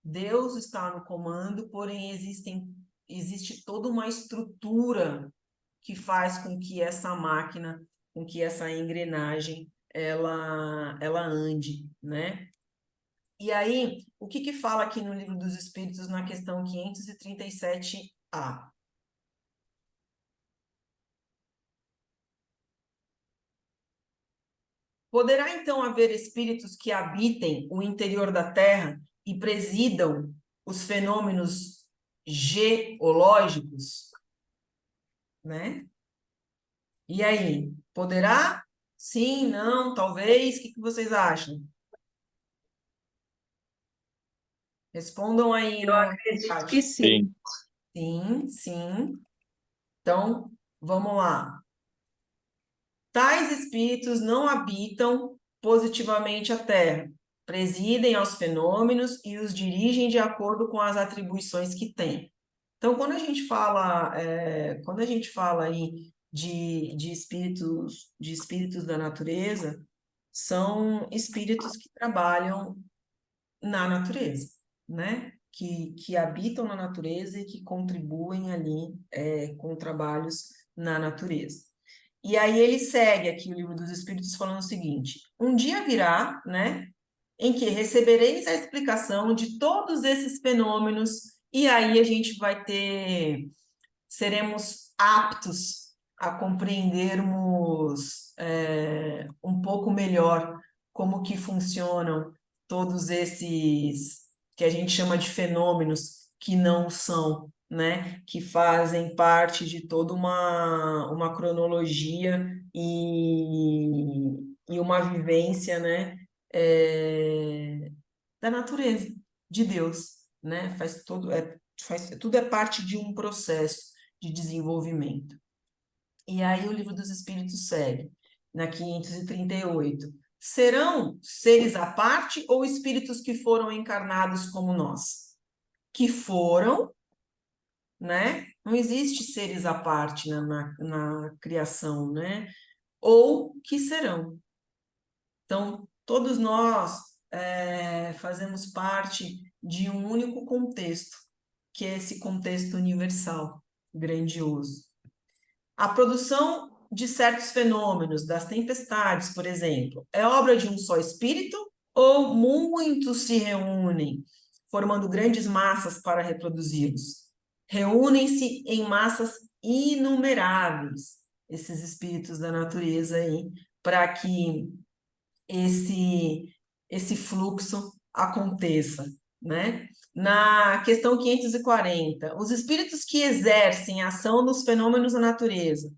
Deus está no comando, porém existe toda uma estrutura que faz com que essa máquina, com que essa engrenagem, ela ande, né? E aí, o que fala aqui no Livro dos Espíritos, na questão 537A? Poderá, então, haver espíritos que habitem o interior da Terra e presidam os fenômenos geológicos, né? E aí, poderá? Sim, não, talvez? O que vocês acham? Respondam aí Eu no acredito que chat. sim. Sim, sim. Então, vamos lá. Tais espíritos não habitam positivamente a Terra, presidem aos fenômenos e os dirigem de acordo com as atribuições que têm. Então, quando a gente fala aí de espíritos da natureza, são espíritos que trabalham na natureza, né? Que habitam na natureza e que contribuem ali com trabalhos na natureza. E aí ele segue aqui o Livro dos Espíritos falando o seguinte: um dia virá, né, em que recebereis a explicação de todos esses fenômenos, e aí a gente seremos aptos a compreendermos um pouco melhor como que funcionam todos esses que a gente chama de fenômenos que não são, né? Que fazem parte de toda uma cronologia e uma vivência, né? Da natureza, de Deus, né? Tudo é parte de um processo de desenvolvimento. E aí o Livro dos Espíritos segue, na 538. Serão seres à parte ou espíritos que foram encarnados como nós? Que foram, né? Não existe seres à parte na criação, né? Ou que serão. Então, todos nós fazemos parte de um único contexto, que é esse contexto universal, grandioso. A produção de certos fenômenos, das tempestades, por exemplo, é obra de um só espírito ou muitos se reúnem, formando grandes massas para reproduzi-los? Reúnem-se em massas inumeráveis, esses espíritos da natureza aí, para que esse fluxo aconteça, né? Na questão 540, os espíritos que exercem ação nos fenômenos da natureza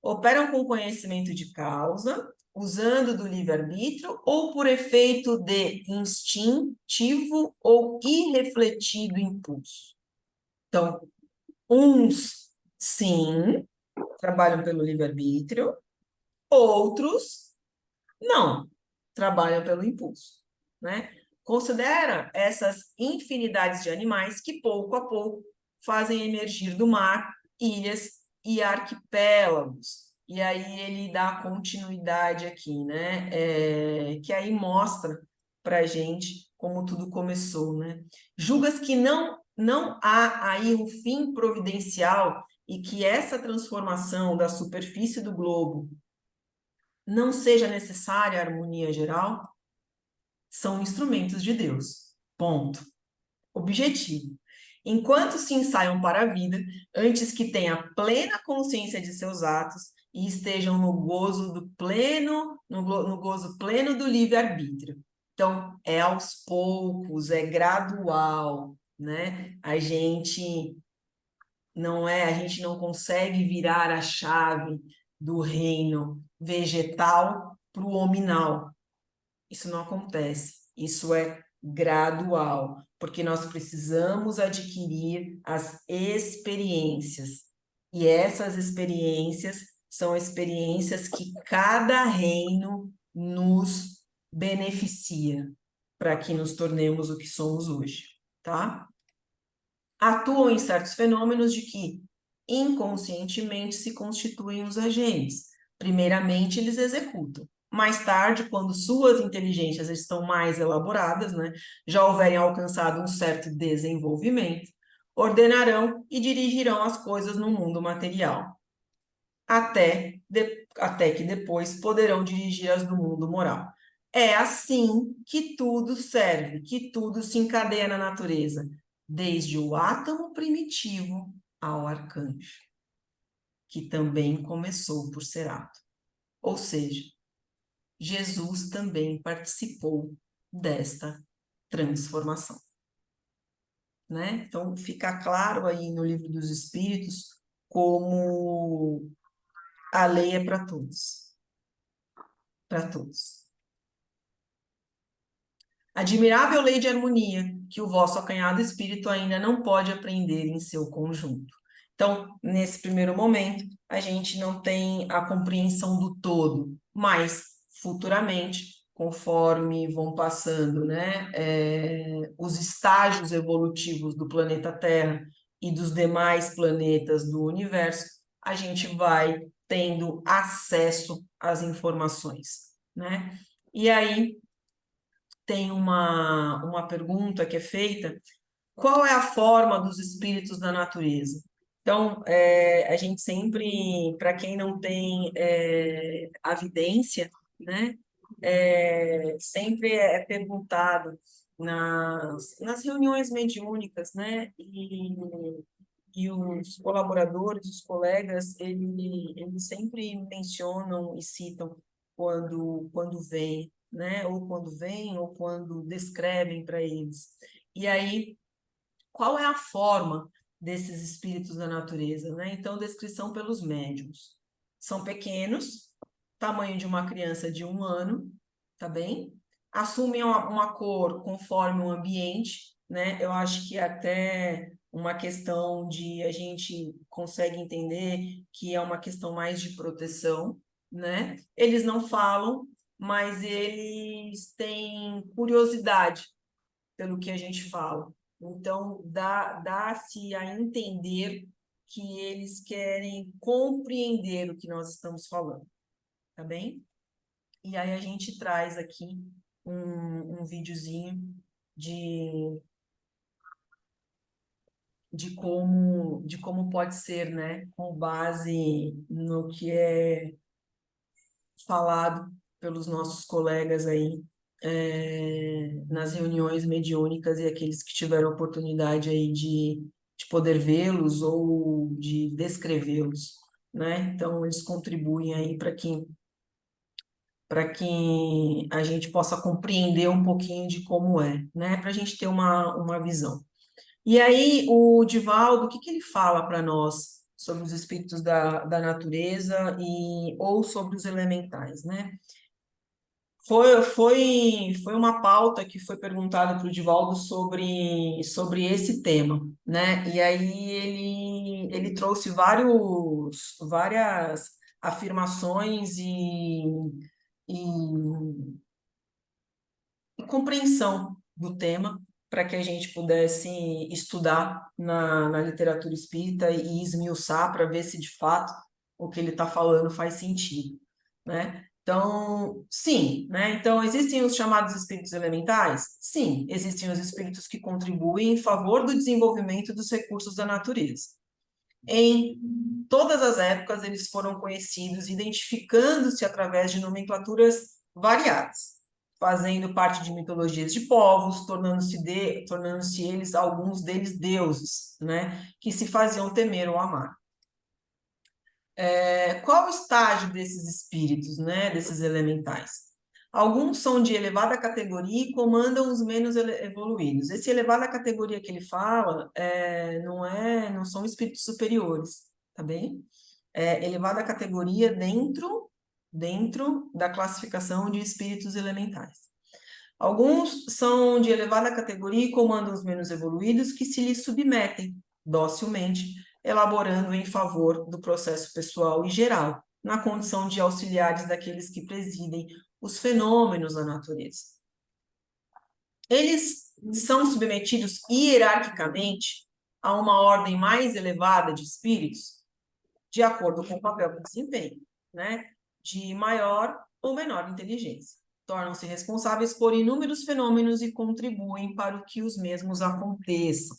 operam com conhecimento de causa, usando do livre-arbítrio ou por efeito de instintivo ou irrefletido impulso. Então, uns, sim, trabalham pelo livre-arbítrio, outros não, trabalham pelo impulso, né? Considera essas infinidades de animais que, pouco a pouco, fazem emergir do mar ilhas e arquipélagos. E aí ele dá continuidade aqui, né? Que aí mostra para a gente como tudo começou, né? Julgas que não há aí um fim providencial e que essa transformação da superfície do globo não seja necessária a harmonia geral, são instrumentos de Deus. Ponto. Objetivo. Enquanto se ensaiam para a vida, antes que tenha plena consciência de seus atos e estejam no gozo no gozo pleno do livre-arbítrio. Então, é aos poucos, é gradual, né? A gente não consegue virar a chave do reino vegetal para o hominal. Isso não acontece. Isso é gradual, porque nós precisamos adquirir as experiências. E essas experiências são experiências que cada reino nos beneficia para que nos tornemos o que somos hoje, tá? Atuam em certos fenômenos de que inconscientemente se constituem os agentes. Primeiramente, eles executam. Mais tarde, quando suas inteligências estão mais elaboradas, né, já houverem alcançado um certo desenvolvimento, ordenarão e dirigirão as coisas no mundo material, até que depois poderão dirigi-las no mundo moral. É assim que tudo serve, que tudo se encadeia na natureza, desde o átomo primitivo ao arcanjo, que também começou por ser átomo. Ou seja, Jesus também participou desta transformação, né? Então fica claro aí no Livro dos Espíritos como a lei é para todos, para todos. Admirável lei de harmonia, que o vosso acanhado espírito ainda não pode aprender em seu conjunto. Então, nesse primeiro momento, a gente não tem a compreensão do todo, mas futuramente, conforme vão passando, né, os estágios evolutivos do planeta Terra e dos demais planetas do universo, a gente vai tendo acesso às informações, né? E aí tem uma pergunta que é feita: qual é a forma dos espíritos da natureza? Então, a gente sempre, para quem não tem a vidência, né, sempre é perguntado nas reuniões mediúnicas, né, e os colaboradores, os colegas, eles sempre mencionam e citam quando vem, né? Ou quando vem, ou quando descrevem para eles. E aí, qual é a forma desses espíritos da natureza, né? Então, descrição pelos médiuns. São pequenos, tamanho de uma criança de 1 ano, tá bem? Assumem uma cor conforme o ambiente, né? Eu acho que até uma questão de a gente consegue entender que é uma questão mais de proteção, né? Eles não falam, mas eles têm curiosidade pelo que a gente fala. Então, dá-se a entender que eles querem compreender o que nós estamos falando, tá bem? E aí a gente traz aqui um videozinho de, de como pode ser, né? Com base no que é falado pelos nossos colegas aí nas reuniões mediúnicas e aqueles que tiveram a oportunidade aí de poder vê-los ou de descrevê-los, né? Então, eles contribuem aí para que a gente possa compreender um pouquinho de como é, né? Para a gente ter uma visão. E aí, o Divaldo, o que ele fala para nós sobre os espíritos da natureza ou sobre os elementais, né? Foi uma pauta que foi perguntada para o Divaldo sobre esse tema, né? E aí ele trouxe várias afirmações e compreensão do tema para que a gente pudesse estudar na literatura espírita e esmiuçar para ver se de fato o que ele está falando faz sentido, né? Então, sim, né? Então, existem os chamados espíritos elementais? Sim, existem os espíritos que contribuem em favor do desenvolvimento dos recursos da natureza. Em todas as épocas, eles foram conhecidos, identificando-se através de nomenclaturas variadas, fazendo parte de mitologias de povos, tornando-se eles, alguns deles, deuses, né, que se faziam temer ou amar. Qual o estágio desses espíritos, né, desses elementais? Alguns são de elevada categoria e comandam os menos evoluídos. Esse elevada categoria que ele fala não são espíritos superiores, tá bem? Elevada categoria dentro da classificação de espíritos elementais. Alguns são de elevada categoria e comandam os menos evoluídos que se lhes submetem docilmente, elaborando em favor do processo pessoal e geral, na condição de auxiliares daqueles que presidem os fenômenos da natureza. Eles são submetidos hierarquicamente a uma ordem mais elevada de espíritos, de acordo com o papel que desempenham, né? De maior ou menor inteligência. Tornam-se responsáveis por inúmeros fenômenos e contribuem para o que os mesmos aconteçam.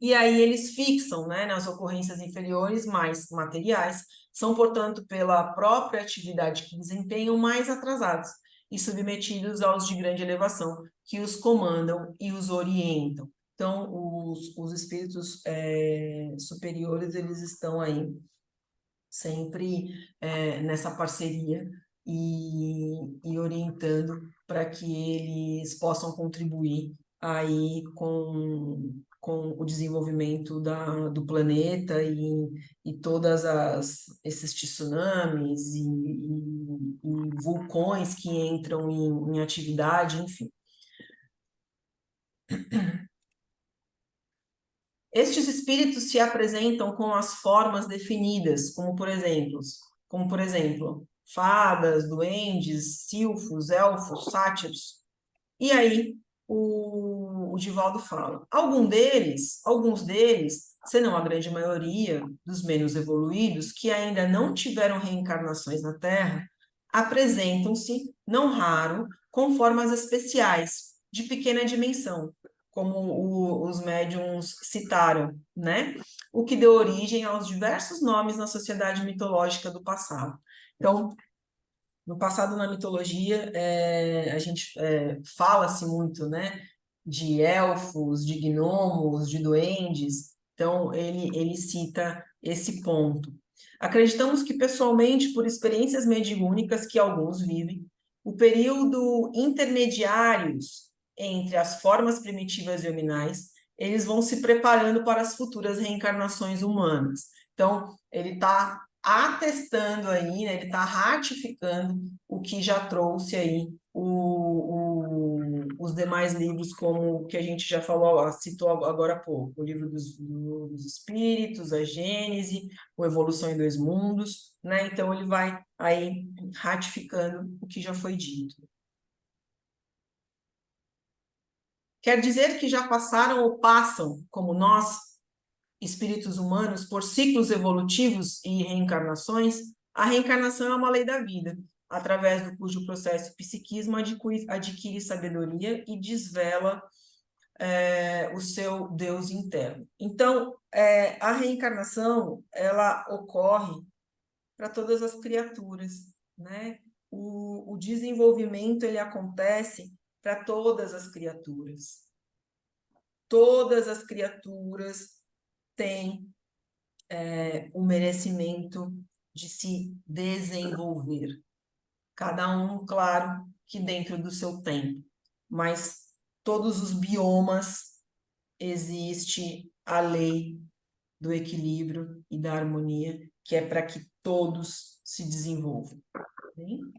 E aí eles fixam, né, nas ocorrências inferiores mais materiais, são, portanto, pela própria atividade que desempenham, mais atrasados e submetidos aos de grande elevação, que os comandam e os orientam. Então, os espíritos superiores, eles estão aí sempre nessa parceria e orientando para que eles possam contribuir aí com o desenvolvimento do planeta e todas esses tsunamis e vulcões que entram em atividade, enfim. Estes espíritos se apresentam com as formas definidas, como por exemplo, fadas, duendes, silfos, elfos, sátiros. E aí o Divaldo fala, alguns deles, senão a grande maioria dos menos evoluídos, que ainda não tiveram reencarnações na Terra, apresentam-se, não raro, com formas especiais, de pequena dimensão, como os médiuns citaram, né? O que deu origem aos diversos nomes na sociedade mitológica do passado. Então, no passado, na mitologia, a gente fala-se muito, né, de elfos, de gnomos, de duendes. Então, ele cita esse ponto. Acreditamos que, pessoalmente, por experiências mediúnicas que alguns vivem, o período intermediários entre as formas primitivas e hominais, eles vão se preparando para as futuras reencarnações humanas. Então, ele está atestando aí, né, ele está ratificando o que já trouxe aí os demais livros, como o que a gente já falou, citou agora há pouco, o livro dos Espíritos, a Gênese, o Evolução em Dois Mundos, né? Então ele vai aí ratificando o que já foi dito. Quer dizer que já passaram ou passam, como nós, espíritos humanos, por ciclos evolutivos e reencarnações? A reencarnação é uma lei da vida, através do cujo processo o psiquismo adquire sabedoria e desvela o seu Deus interno. Então, a reencarnação, ela ocorre para todas as criaturas, né? O desenvolvimento, ele acontece para todas as criaturas. Todas as criaturas têm o merecimento de se desenvolver. Cada um, claro, que dentro do seu tempo, mas todos os biomas existe a lei do equilíbrio e da harmonia, que é para que todos se desenvolvam. Bem?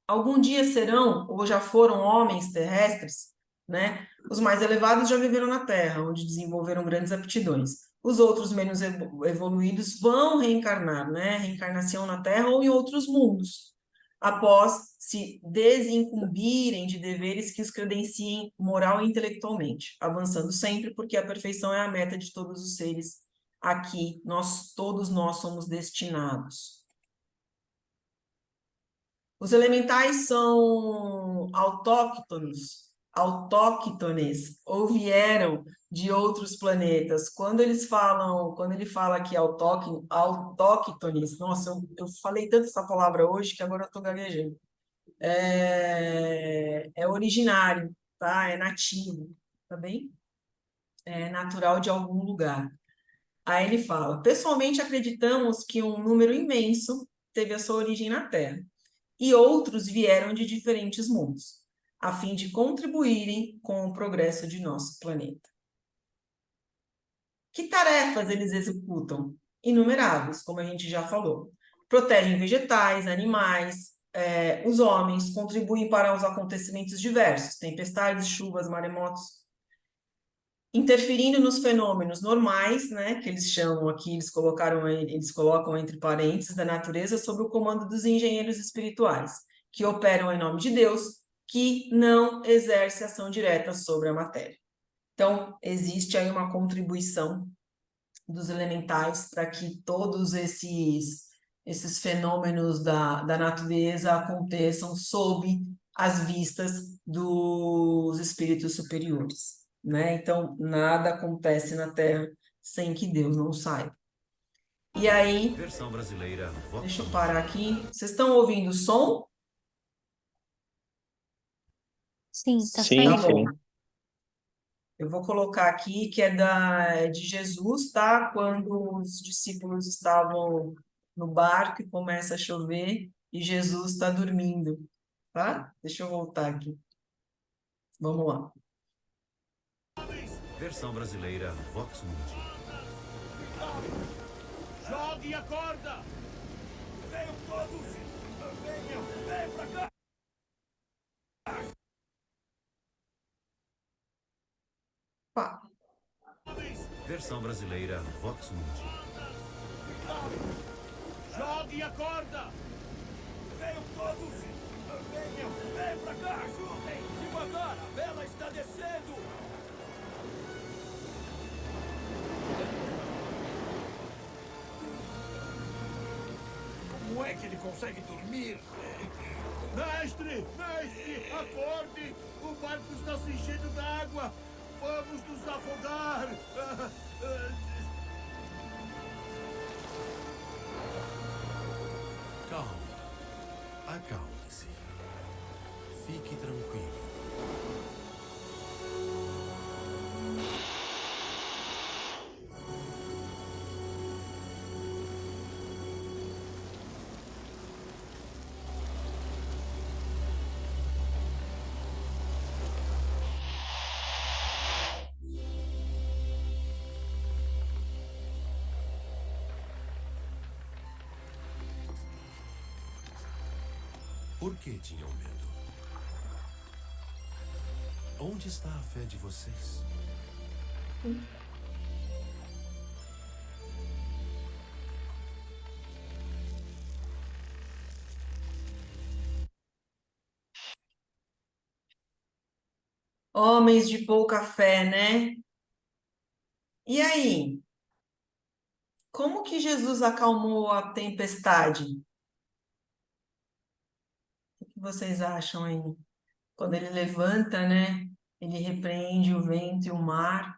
Algum dia serão, ou já foram homens terrestres, né? Os mais elevados já viveram na Terra, onde desenvolveram grandes aptidões. Os outros menos evoluídos vão reencarnar, né? Reencarnação na Terra ou em outros mundos, após se desincumbirem de deveres que os credenciem moral e intelectualmente, avançando sempre, porque a perfeição é a meta de todos os seres aqui, todos nós somos destinados. Os elementais são autóctones, ou vieram de outros planetas. Quando ele fala aqui autóctones, nossa, eu falei tanto essa palavra hoje que agora eu estou gaguejando. É originário, tá? É nativo, tá bem? É natural de algum lugar. Aí ele fala: pessoalmente acreditamos que um número imenso teve a sua origem na Terra e outros vieram de diferentes mundos, a fim de contribuírem com o progresso de nosso planeta. Que tarefas eles executam? Inumeráveis, como a gente já falou. Protegem vegetais, animais, os homens, contribuem para os acontecimentos diversos, tempestades, chuvas, maremotos, interferindo nos fenômenos normais, né, que eles chamam aqui, eles colocam entre parênteses, da natureza, sob o comando dos engenheiros espirituais, que operam em nome de Deus, que não exerce ação direta sobre a matéria. Então, existe aí uma contribuição dos elementais para que todos esses fenômenos da natureza aconteçam sob as vistas dos espíritos superiores, né? Então, nada acontece na Terra sem que Deus não saiba. E aí, Versão brasileira, deixa eu parar aqui. Vocês estão ouvindo o som? Sim, tá Sim, Tá saindo. bom. Eu vou colocar aqui que é de Jesus, tá? Quando os discípulos estavam no barco e começa a chover e Jesus está dormindo, tá? Deixa eu voltar aqui. Vamos lá. versão brasileira, Vox Mundi. Jogue a corda! Venham todos! Venham pra cá! Versão brasileira Vox Mundi. Joguem a corda! Venham todos! Venham pra cá! Ajudem! Devagar! A vela está descendo! Como é que ele consegue dormir? Mestre! Mestre! Acorde! O barco está se enchendo d'água! Vamos nos afogar! Calma. Acalme-se. Fique tranquilo. Por que tinham medo? Onde está a fé de vocês? Homens de pouca fé, né? E aí? Como que Jesus acalmou a tempestade? O que vocês acham aí? Quando ele levanta, né? Ele repreende o vento e o mar.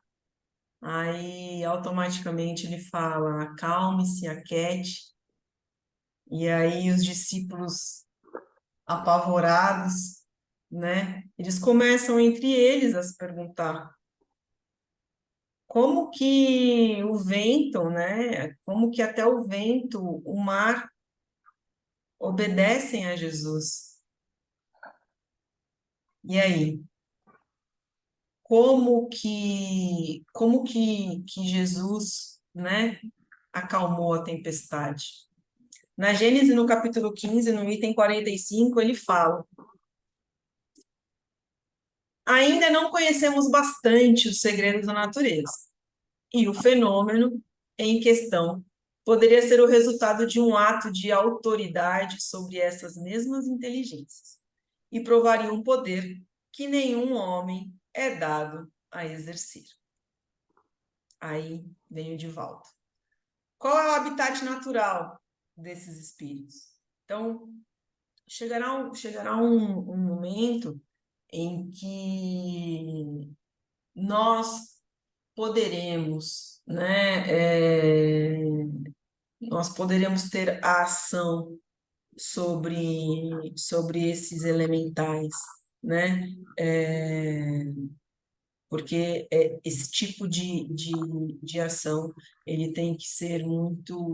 Aí, automaticamente, ele fala: acalme-se, aquiete. E aí, os discípulos apavorados, né? Eles começam entre eles a se perguntar como que o vento, né? Como que até o vento, o mar obedecem a Jesus. E aí? Como que Jesus, né, acalmou a tempestade? Na Gênesis, no capítulo 15, no item 45, ele fala: ainda não conhecemos bastante os segredos da natureza, e o fenômeno em questão poderia ser o resultado de um ato de autoridade sobre essas mesmas inteligências, e provaria um poder que nenhum homem é dado a exercer. Aí vem o de volta. Qual é o habitat natural desses espíritos? Então, chegará um momento em que nós poderemos, né, nós poderemos ter a ação sobre esses elementais, né? Porque esse tipo de ação ele tem que ser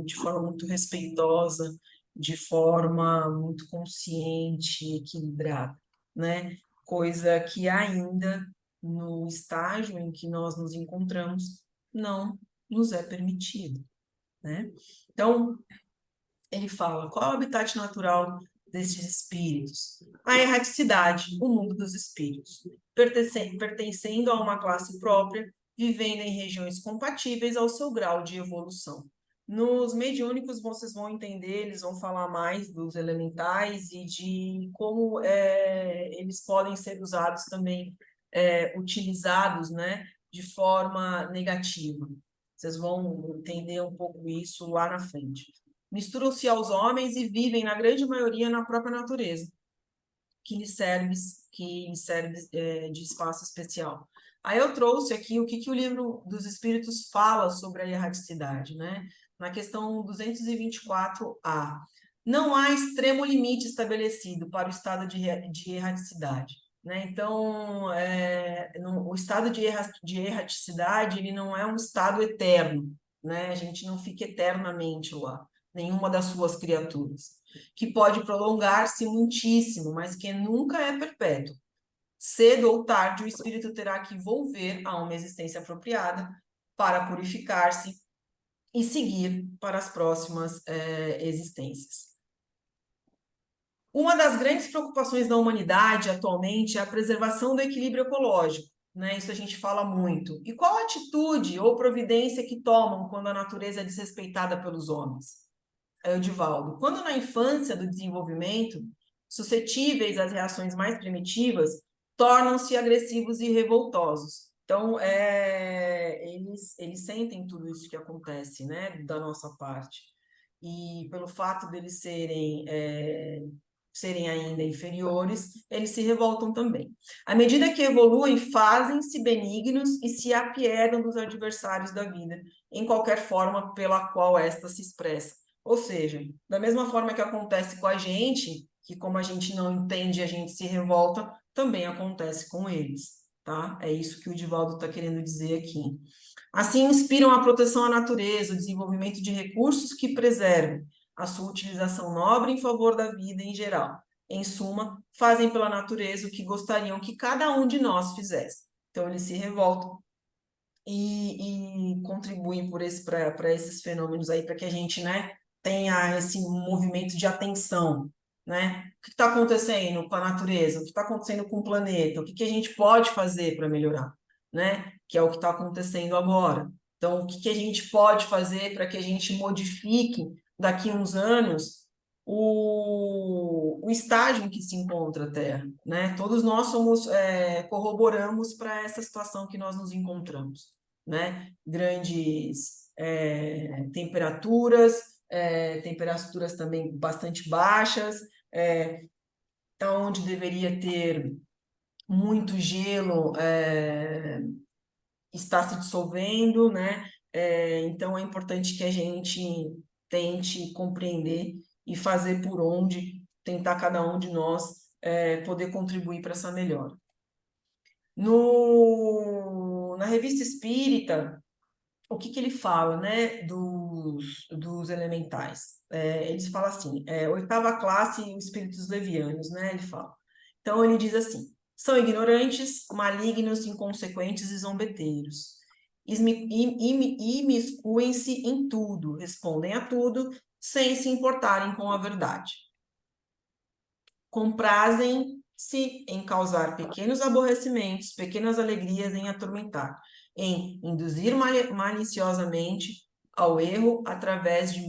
de forma muito respeitosa, de forma muito consciente, equilibrada, né? Coisa que ainda no estágio em que nós nos encontramos não nos é permitido, né? Então, ele fala, qual é o habitat natural desses espíritos? A erraticidade, o mundo dos espíritos, pertencendo a uma classe própria, vivendo em regiões compatíveis ao seu grau de evolução. Nos mediúnicos, vocês vão entender, eles vão falar mais dos elementais e de como eles podem ser usados também, utilizados, né, de forma negativa. Vocês vão entender um pouco isso lá na frente. Misturam-se aos homens e vivem, na grande maioria, na própria natureza, que lhes serve de espaço especial. Aí eu trouxe aqui o que o livro dos Espíritos fala sobre a erraticidade, né? Na questão 224A. Não há extremo limite estabelecido para o estado de erraticidade, né? Então, o estado de erraticidade ele não é um estado eterno, né? A gente não fica eternamente lá, nenhuma das suas criaturas, que pode prolongar-se muitíssimo, mas que nunca é perpétuo. Cedo ou tarde, o espírito terá que volver a uma existência apropriada para purificar-se e seguir para as próximas existências. Uma das grandes preocupações da humanidade atualmente é a preservação do equilíbrio ecológico, né? Isso a gente fala muito. E qual atitude ou providência que tomam quando a natureza é desrespeitada pelos homens? Edivaldo, quando na infância do desenvolvimento, suscetíveis às reações mais primitivas, tornam-se agressivos e revoltosos. Então, eles sentem tudo isso que acontece, né, da nossa parte. E pelo fato deles serem ainda inferiores, eles se revoltam também. À medida que evoluem, fazem-se benignos e se apiedam dos adversários da vida, em qualquer forma pela qual esta se expressa. Ou seja, da mesma forma que acontece com a gente, que como a gente não entende, a gente se revolta, também acontece com eles, tá? É isso que o Edivaldo está querendo dizer aqui. Assim, inspiram a proteção à natureza, o desenvolvimento de recursos que preservem a sua utilização nobre em favor da vida em geral. Em suma, fazem pela natureza o que gostariam que cada um de nós fizesse. Então, eles se revoltam e contribuem para esses fenômenos aí, para que a gente, né, tenha esse movimento de atenção, né? O que está acontecendo com a natureza? O que está acontecendo com o planeta? O que a gente pode fazer para melhorar, né? Que é o que está acontecendo agora. Então, o que a gente pode fazer para que a gente modifique daqui a uns anos o estágio em que se encontra a Terra, né? Todos nós corroboramos para essa situação que nós nos encontramos, né? Grandes temperaturas, temperaturas também bastante baixas, onde deveria ter muito gelo, está se dissolvendo, né? Então é importante que a gente tente compreender e fazer por onde tentar cada um de nós poder contribuir para essa melhora. Na Revista Espírita, o que ele fala, né, dos elementais? Ele fala assim, oitava classe, os espíritos levianos, né, ele fala. Então, ele diz assim, são ignorantes, malignos, inconsequentes e zombeteiros. Imiscuem-se em tudo, respondem a tudo, sem se importarem com a verdade. Comprazem-se em causar pequenos aborrecimentos, pequenas alegrias em atormentar, em induzir maliciosamente ao erro através de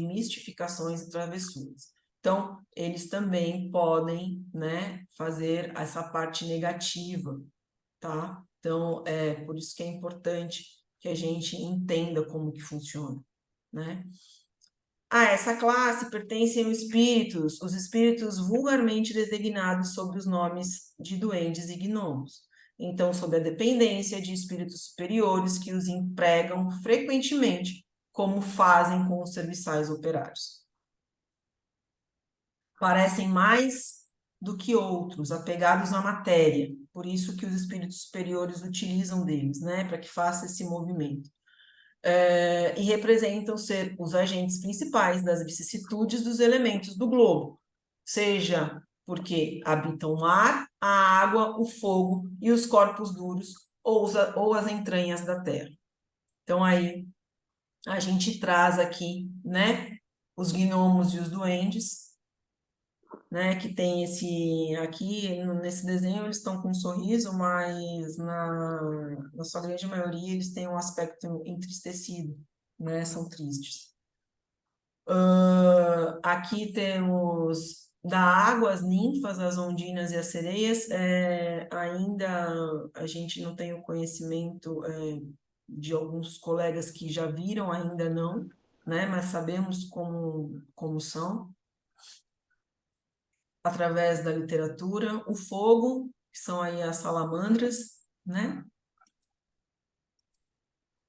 mistificações e travessuras. Então, eles também podem, né, fazer essa parte negativa, tá? Então, por isso que é importante que a gente entenda como que funciona, né? A essa classe pertencem os espíritos vulgarmente designados sob os nomes de duendes e gnomos. Então, sob a dependência de espíritos superiores que os empregam frequentemente, como fazem com os serviçais operários. Parecem mais do que outros, apegados à matéria, por isso que os espíritos superiores utilizam deles, né, para que faça esse movimento. E representam ser os agentes principais das vicissitudes dos elementos do globo, seja porque habitam o mar, a água, o fogo e os corpos duros ou as entranhas da terra. Então, aí, a gente traz aqui, né, os gnomos e os duendes, né, que tem aqui nesse desenho eles estão com um sorriso, mas na sua grande maioria eles têm um aspecto entristecido, né, são tristes. Aqui temos da água, as ninfas, as ondinas e as sereias, ainda a gente não tem o conhecimento de alguns colegas que já viram, ainda não, né, mas sabemos como são, através da literatura, o fogo, que são aí as salamandras, né?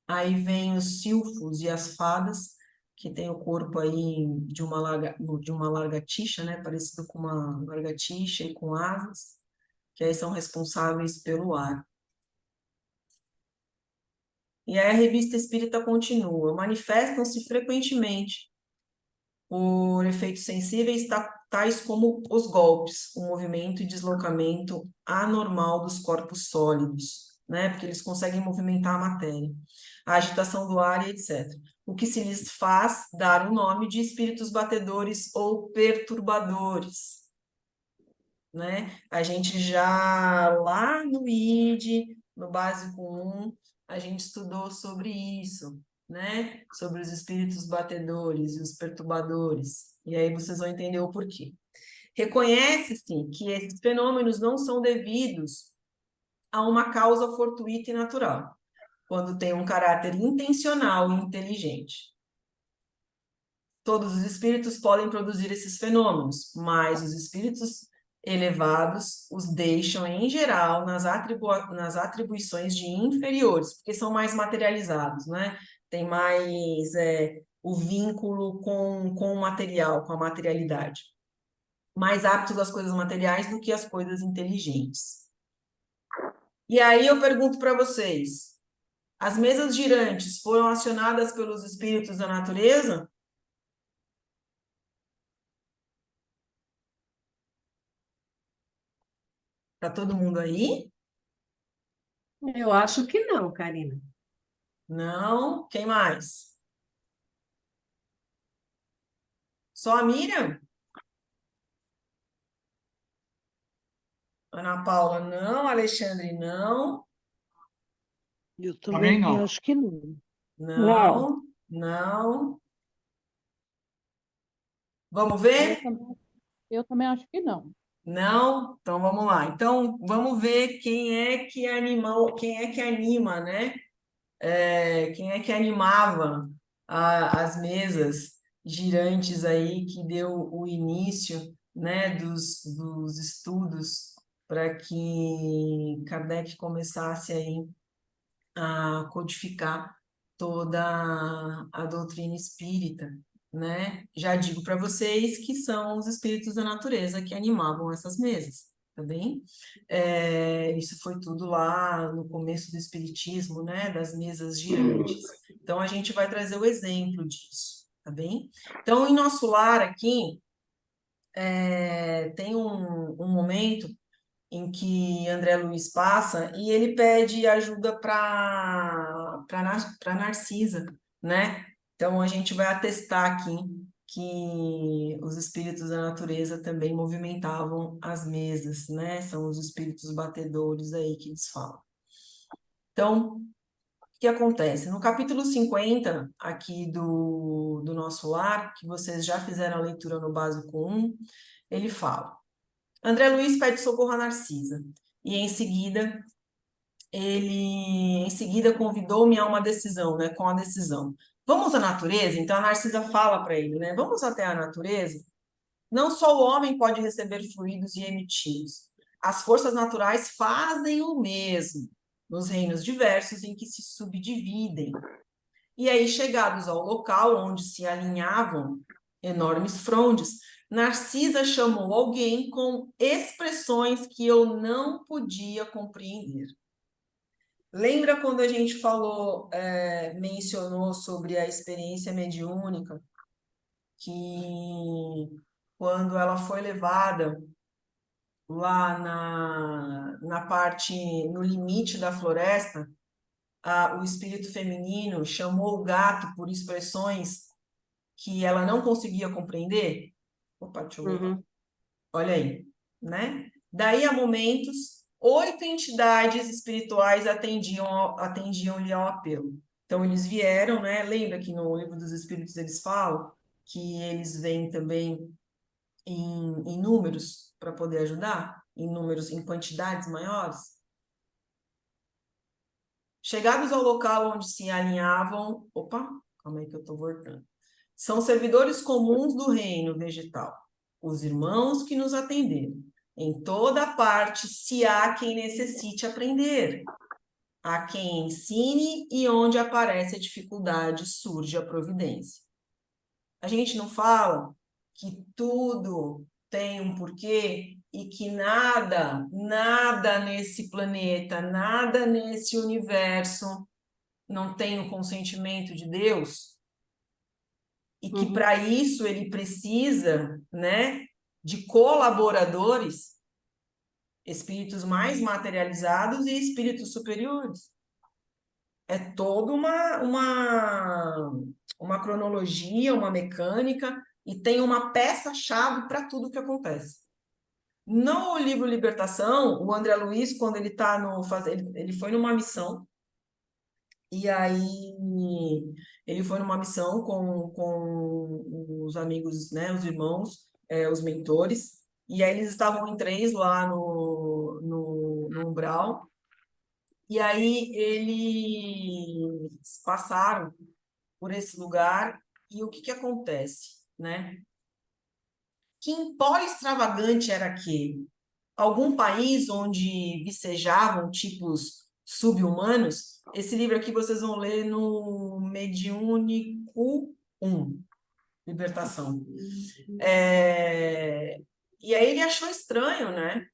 Aí vem os silfos e as fadas, que tem o corpo aí de uma lagartixa, né? Parecido com uma lagartixa e com asas, que aí são responsáveis pelo ar. E aí a Revista Espírita continua, manifestam-se frequentemente por efeitos sensíveis tais como os golpes, o movimento e deslocamento anormal dos corpos sólidos, né? Porque eles conseguem movimentar a matéria, a agitação do ar e etc. O que se lhes faz dar o nome de espíritos batedores ou perturbadores, né? A gente já lá no ID no básico 1, a gente estudou sobre isso, né? Sobre os espíritos batedores e os perturbadores. E aí vocês vão entender o porquê. Reconhece-se que esses fenômenos não são devidos a uma causa fortuita e natural, quando tem um caráter intencional e inteligente. Todos os espíritos podem produzir esses fenômenos, mas os espíritos elevados os deixam, em geral, nas atribuições de inferiores, porque são mais materializados, né? Tem mais o vínculo com o material, com a materialidade. Mais aptos às coisas materiais do que às coisas inteligentes. E aí eu pergunto para vocês, as mesas girantes foram acionadas pelos espíritos da natureza? Tá todo mundo aí? Eu acho que não, Karina. Não. Quem mais? Só a Miriam? Ana Paula, não. Alexandre, não. Eu Também também não. acho que não. Não. Não. Vamos Eu ver? também, eu também acho que não. Não? Então vamos lá. Então vamos ver quem é que animou, quem é que anima, né? Quem é que animava as mesas girantes aí que deu o início, né, dos estudos para que Kardec começasse aí a codificar toda a doutrina espírita, né? Já digo para vocês que são os espíritos da natureza que animavam essas mesas, tá bem? Isso foi tudo lá no começo do espiritismo, né? Das mesas girantes. Então, a gente vai trazer o exemplo disso, tá bem? Então, em nosso lar aqui, tem um momento em que André Luiz passa e ele pede ajuda para Narcisa, né? Então a gente vai atestar aqui que os espíritos da natureza também movimentavam as mesas, né? São os espíritos batedores aí que eles falam. Então, o que acontece? No capítulo 50 aqui do nosso lar, que vocês já fizeram a leitura no básico 1, ele fala: André Luiz pede socorro a Narcisa e em seguida convidou-me a uma decisão, né, com a decisão. Vamos à natureza? Então a Narcisa fala para ele, né? Vamos até a natureza? Não só o homem pode receber fluidos e emiti-los. As forças naturais fazem o mesmo nos reinos diversos em que se subdividem. E aí, chegados ao local onde se alinhavam enormes frondes, Narcisa chamou alguém com expressões que eu não podia compreender. Lembra quando a gente falou, mencionou sobre a experiência mediúnica, que quando ela foi levada lá na parte, no limite da floresta, o espírito feminino chamou o gato por expressões que ela não conseguia compreender? Opa, deixa eu voltar. Uhum. Olha aí, né? Daí a momentos, 8 entidades espirituais atendiam-lhe ao apelo. Então eles vieram, né? Lembra que no Livro dos Espíritos eles falam que eles vêm também em números para poder ajudar, em números, em quantidades maiores? Chegados ao local onde se alinhavam, opa, calma aí que eu estou voltando. São servidores comuns do reino vegetal, os irmãos que nos atenderam. Em toda parte se há quem necessite aprender, há quem ensine e onde aparece a dificuldade surge a providência. A gente não fala que tudo tem um porquê e que nada nesse planeta, nada nesse universo não tem o consentimento de Deus? E que para isso ele precisa, né, de colaboradores, espíritos mais materializados e espíritos superiores. É toda uma cronologia, uma mecânica, e tem uma peça-chave para tudo que acontece. No livro Libertação, o André Luiz, quando ele está ele foi numa missão, e aí ele foi numa missão com os amigos, né, os irmãos, os mentores, e aí eles estavam em 3 lá no umbral, e aí eles passaram por esse lugar, e o que que acontece, né? Que empório extravagante era aquele? Algum país onde vicejavam tipos sub-humanos? Esse livro aqui vocês vão ler no Mediúnico 1, Libertação. E aí ele achou estranho, né?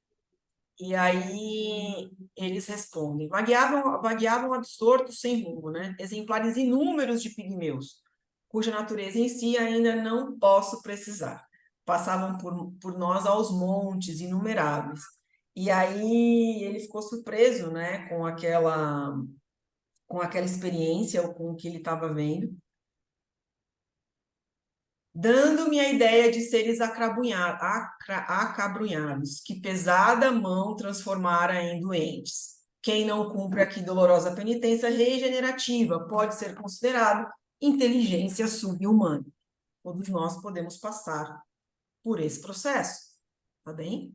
E aí eles respondem: vagueavam absortos sem rumo, né? Exemplares inúmeros de pigmeus, cuja natureza em si ainda não posso precisar. Passavam por nós aos montes inumeráveis. E aí ele ficou surpreso, né, com aquela experiência, ou com o que ele estava vendo, dando-me a ideia de seres acabrunhados, que pesada mão transformara em doentes. Quem não cumpre aqui dolorosa penitência regenerativa pode ser considerado inteligência sub-humana. Todos nós podemos passar por esse processo, tá bem?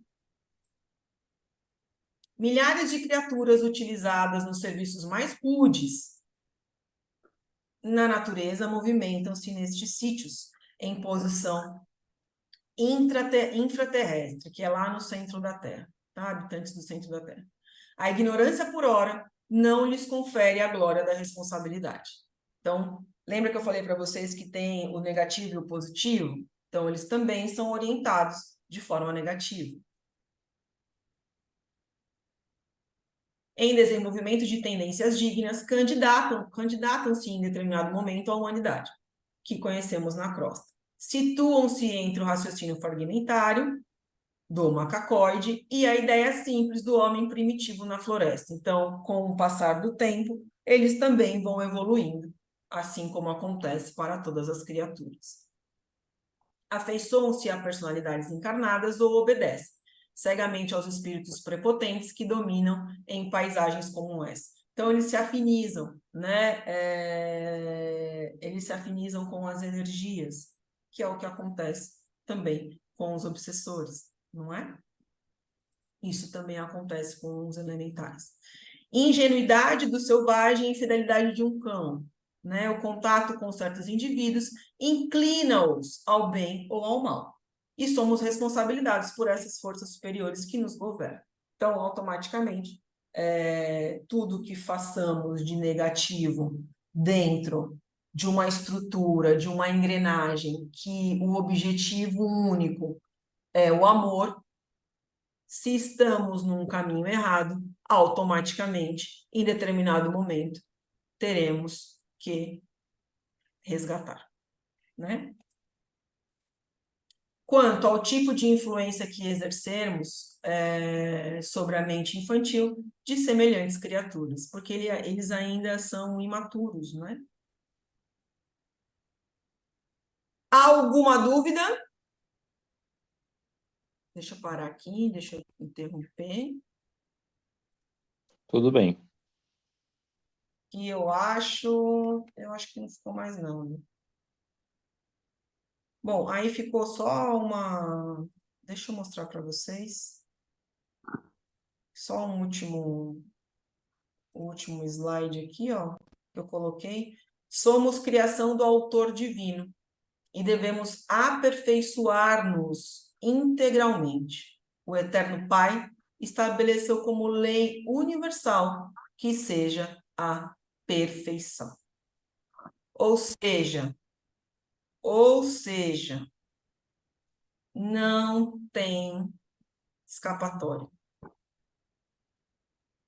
Milhares de criaturas utilizadas nos serviços mais rudes na natureza movimentam-se nestes sítios, em posição infraterrestre, que é lá no centro da Terra, tá? Habitantes do centro da Terra. A ignorância por hora não lhes confere a glória da responsabilidade. Então, lembra que eu falei para vocês que tem o negativo e o positivo? Então, eles também são orientados de forma negativa. Em desenvolvimento de tendências dignas, candidatam-se em determinado momento à humanidade, que conhecemos na crosta. Situam-se entre o raciocínio fragmentário do macacoide e a ideia simples do homem primitivo na floresta. Então, com o passar do tempo, eles também vão evoluindo, assim como acontece para todas as criaturas. Afeiçoam-se a personalidades encarnadas ou obedecem cegamente aos espíritos prepotentes que dominam em paisagens como essa. Então, eles se afinizam, né? Eles se afinizam com as energias, que é o que acontece também com os obsessores, não é? Isso também acontece com os elementares. Ingenuidade do selvagem e infidelidade de um cão, né? O contato com certos indivíduos inclina-os ao bem ou ao mal. E somos responsabilizados por essas forças superiores que nos governam. Então, automaticamente, tudo que façamos de negativo dentro de uma estrutura, de uma engrenagem, que o objetivo único é o amor, se estamos num caminho errado, automaticamente, em determinado momento, teremos que resgatar, né? Quanto ao tipo de influência que exercermos sobre a mente infantil de semelhantes criaturas, porque eles ainda são imaturos, né? Há alguma dúvida? Deixa eu parar aqui, deixa eu interromper. Tudo bem. E eu acho que não ficou mais não, né? Bom, aí ficou só uma... Deixa eu mostrar para vocês. Só um último slide aqui, ó, que eu coloquei. Somos criação do autor divino e devemos aperfeiçoar-nos integralmente. O Eterno Pai estabeleceu como lei universal que seja a perfeição. Ou seja, não tem escapatória.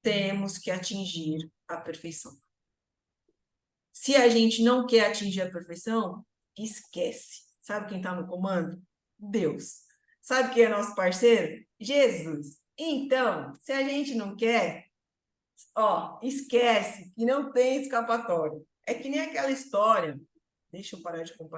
Temos que atingir a perfeição. Se a gente não quer atingir a perfeição, esquece. Sabe quem está no comando? Deus. Sabe quem é nosso parceiro? Jesus. Então, se a gente não quer, esquece que não tem escapatória. É que nem aquela história. Deixa eu parar de compartilhar.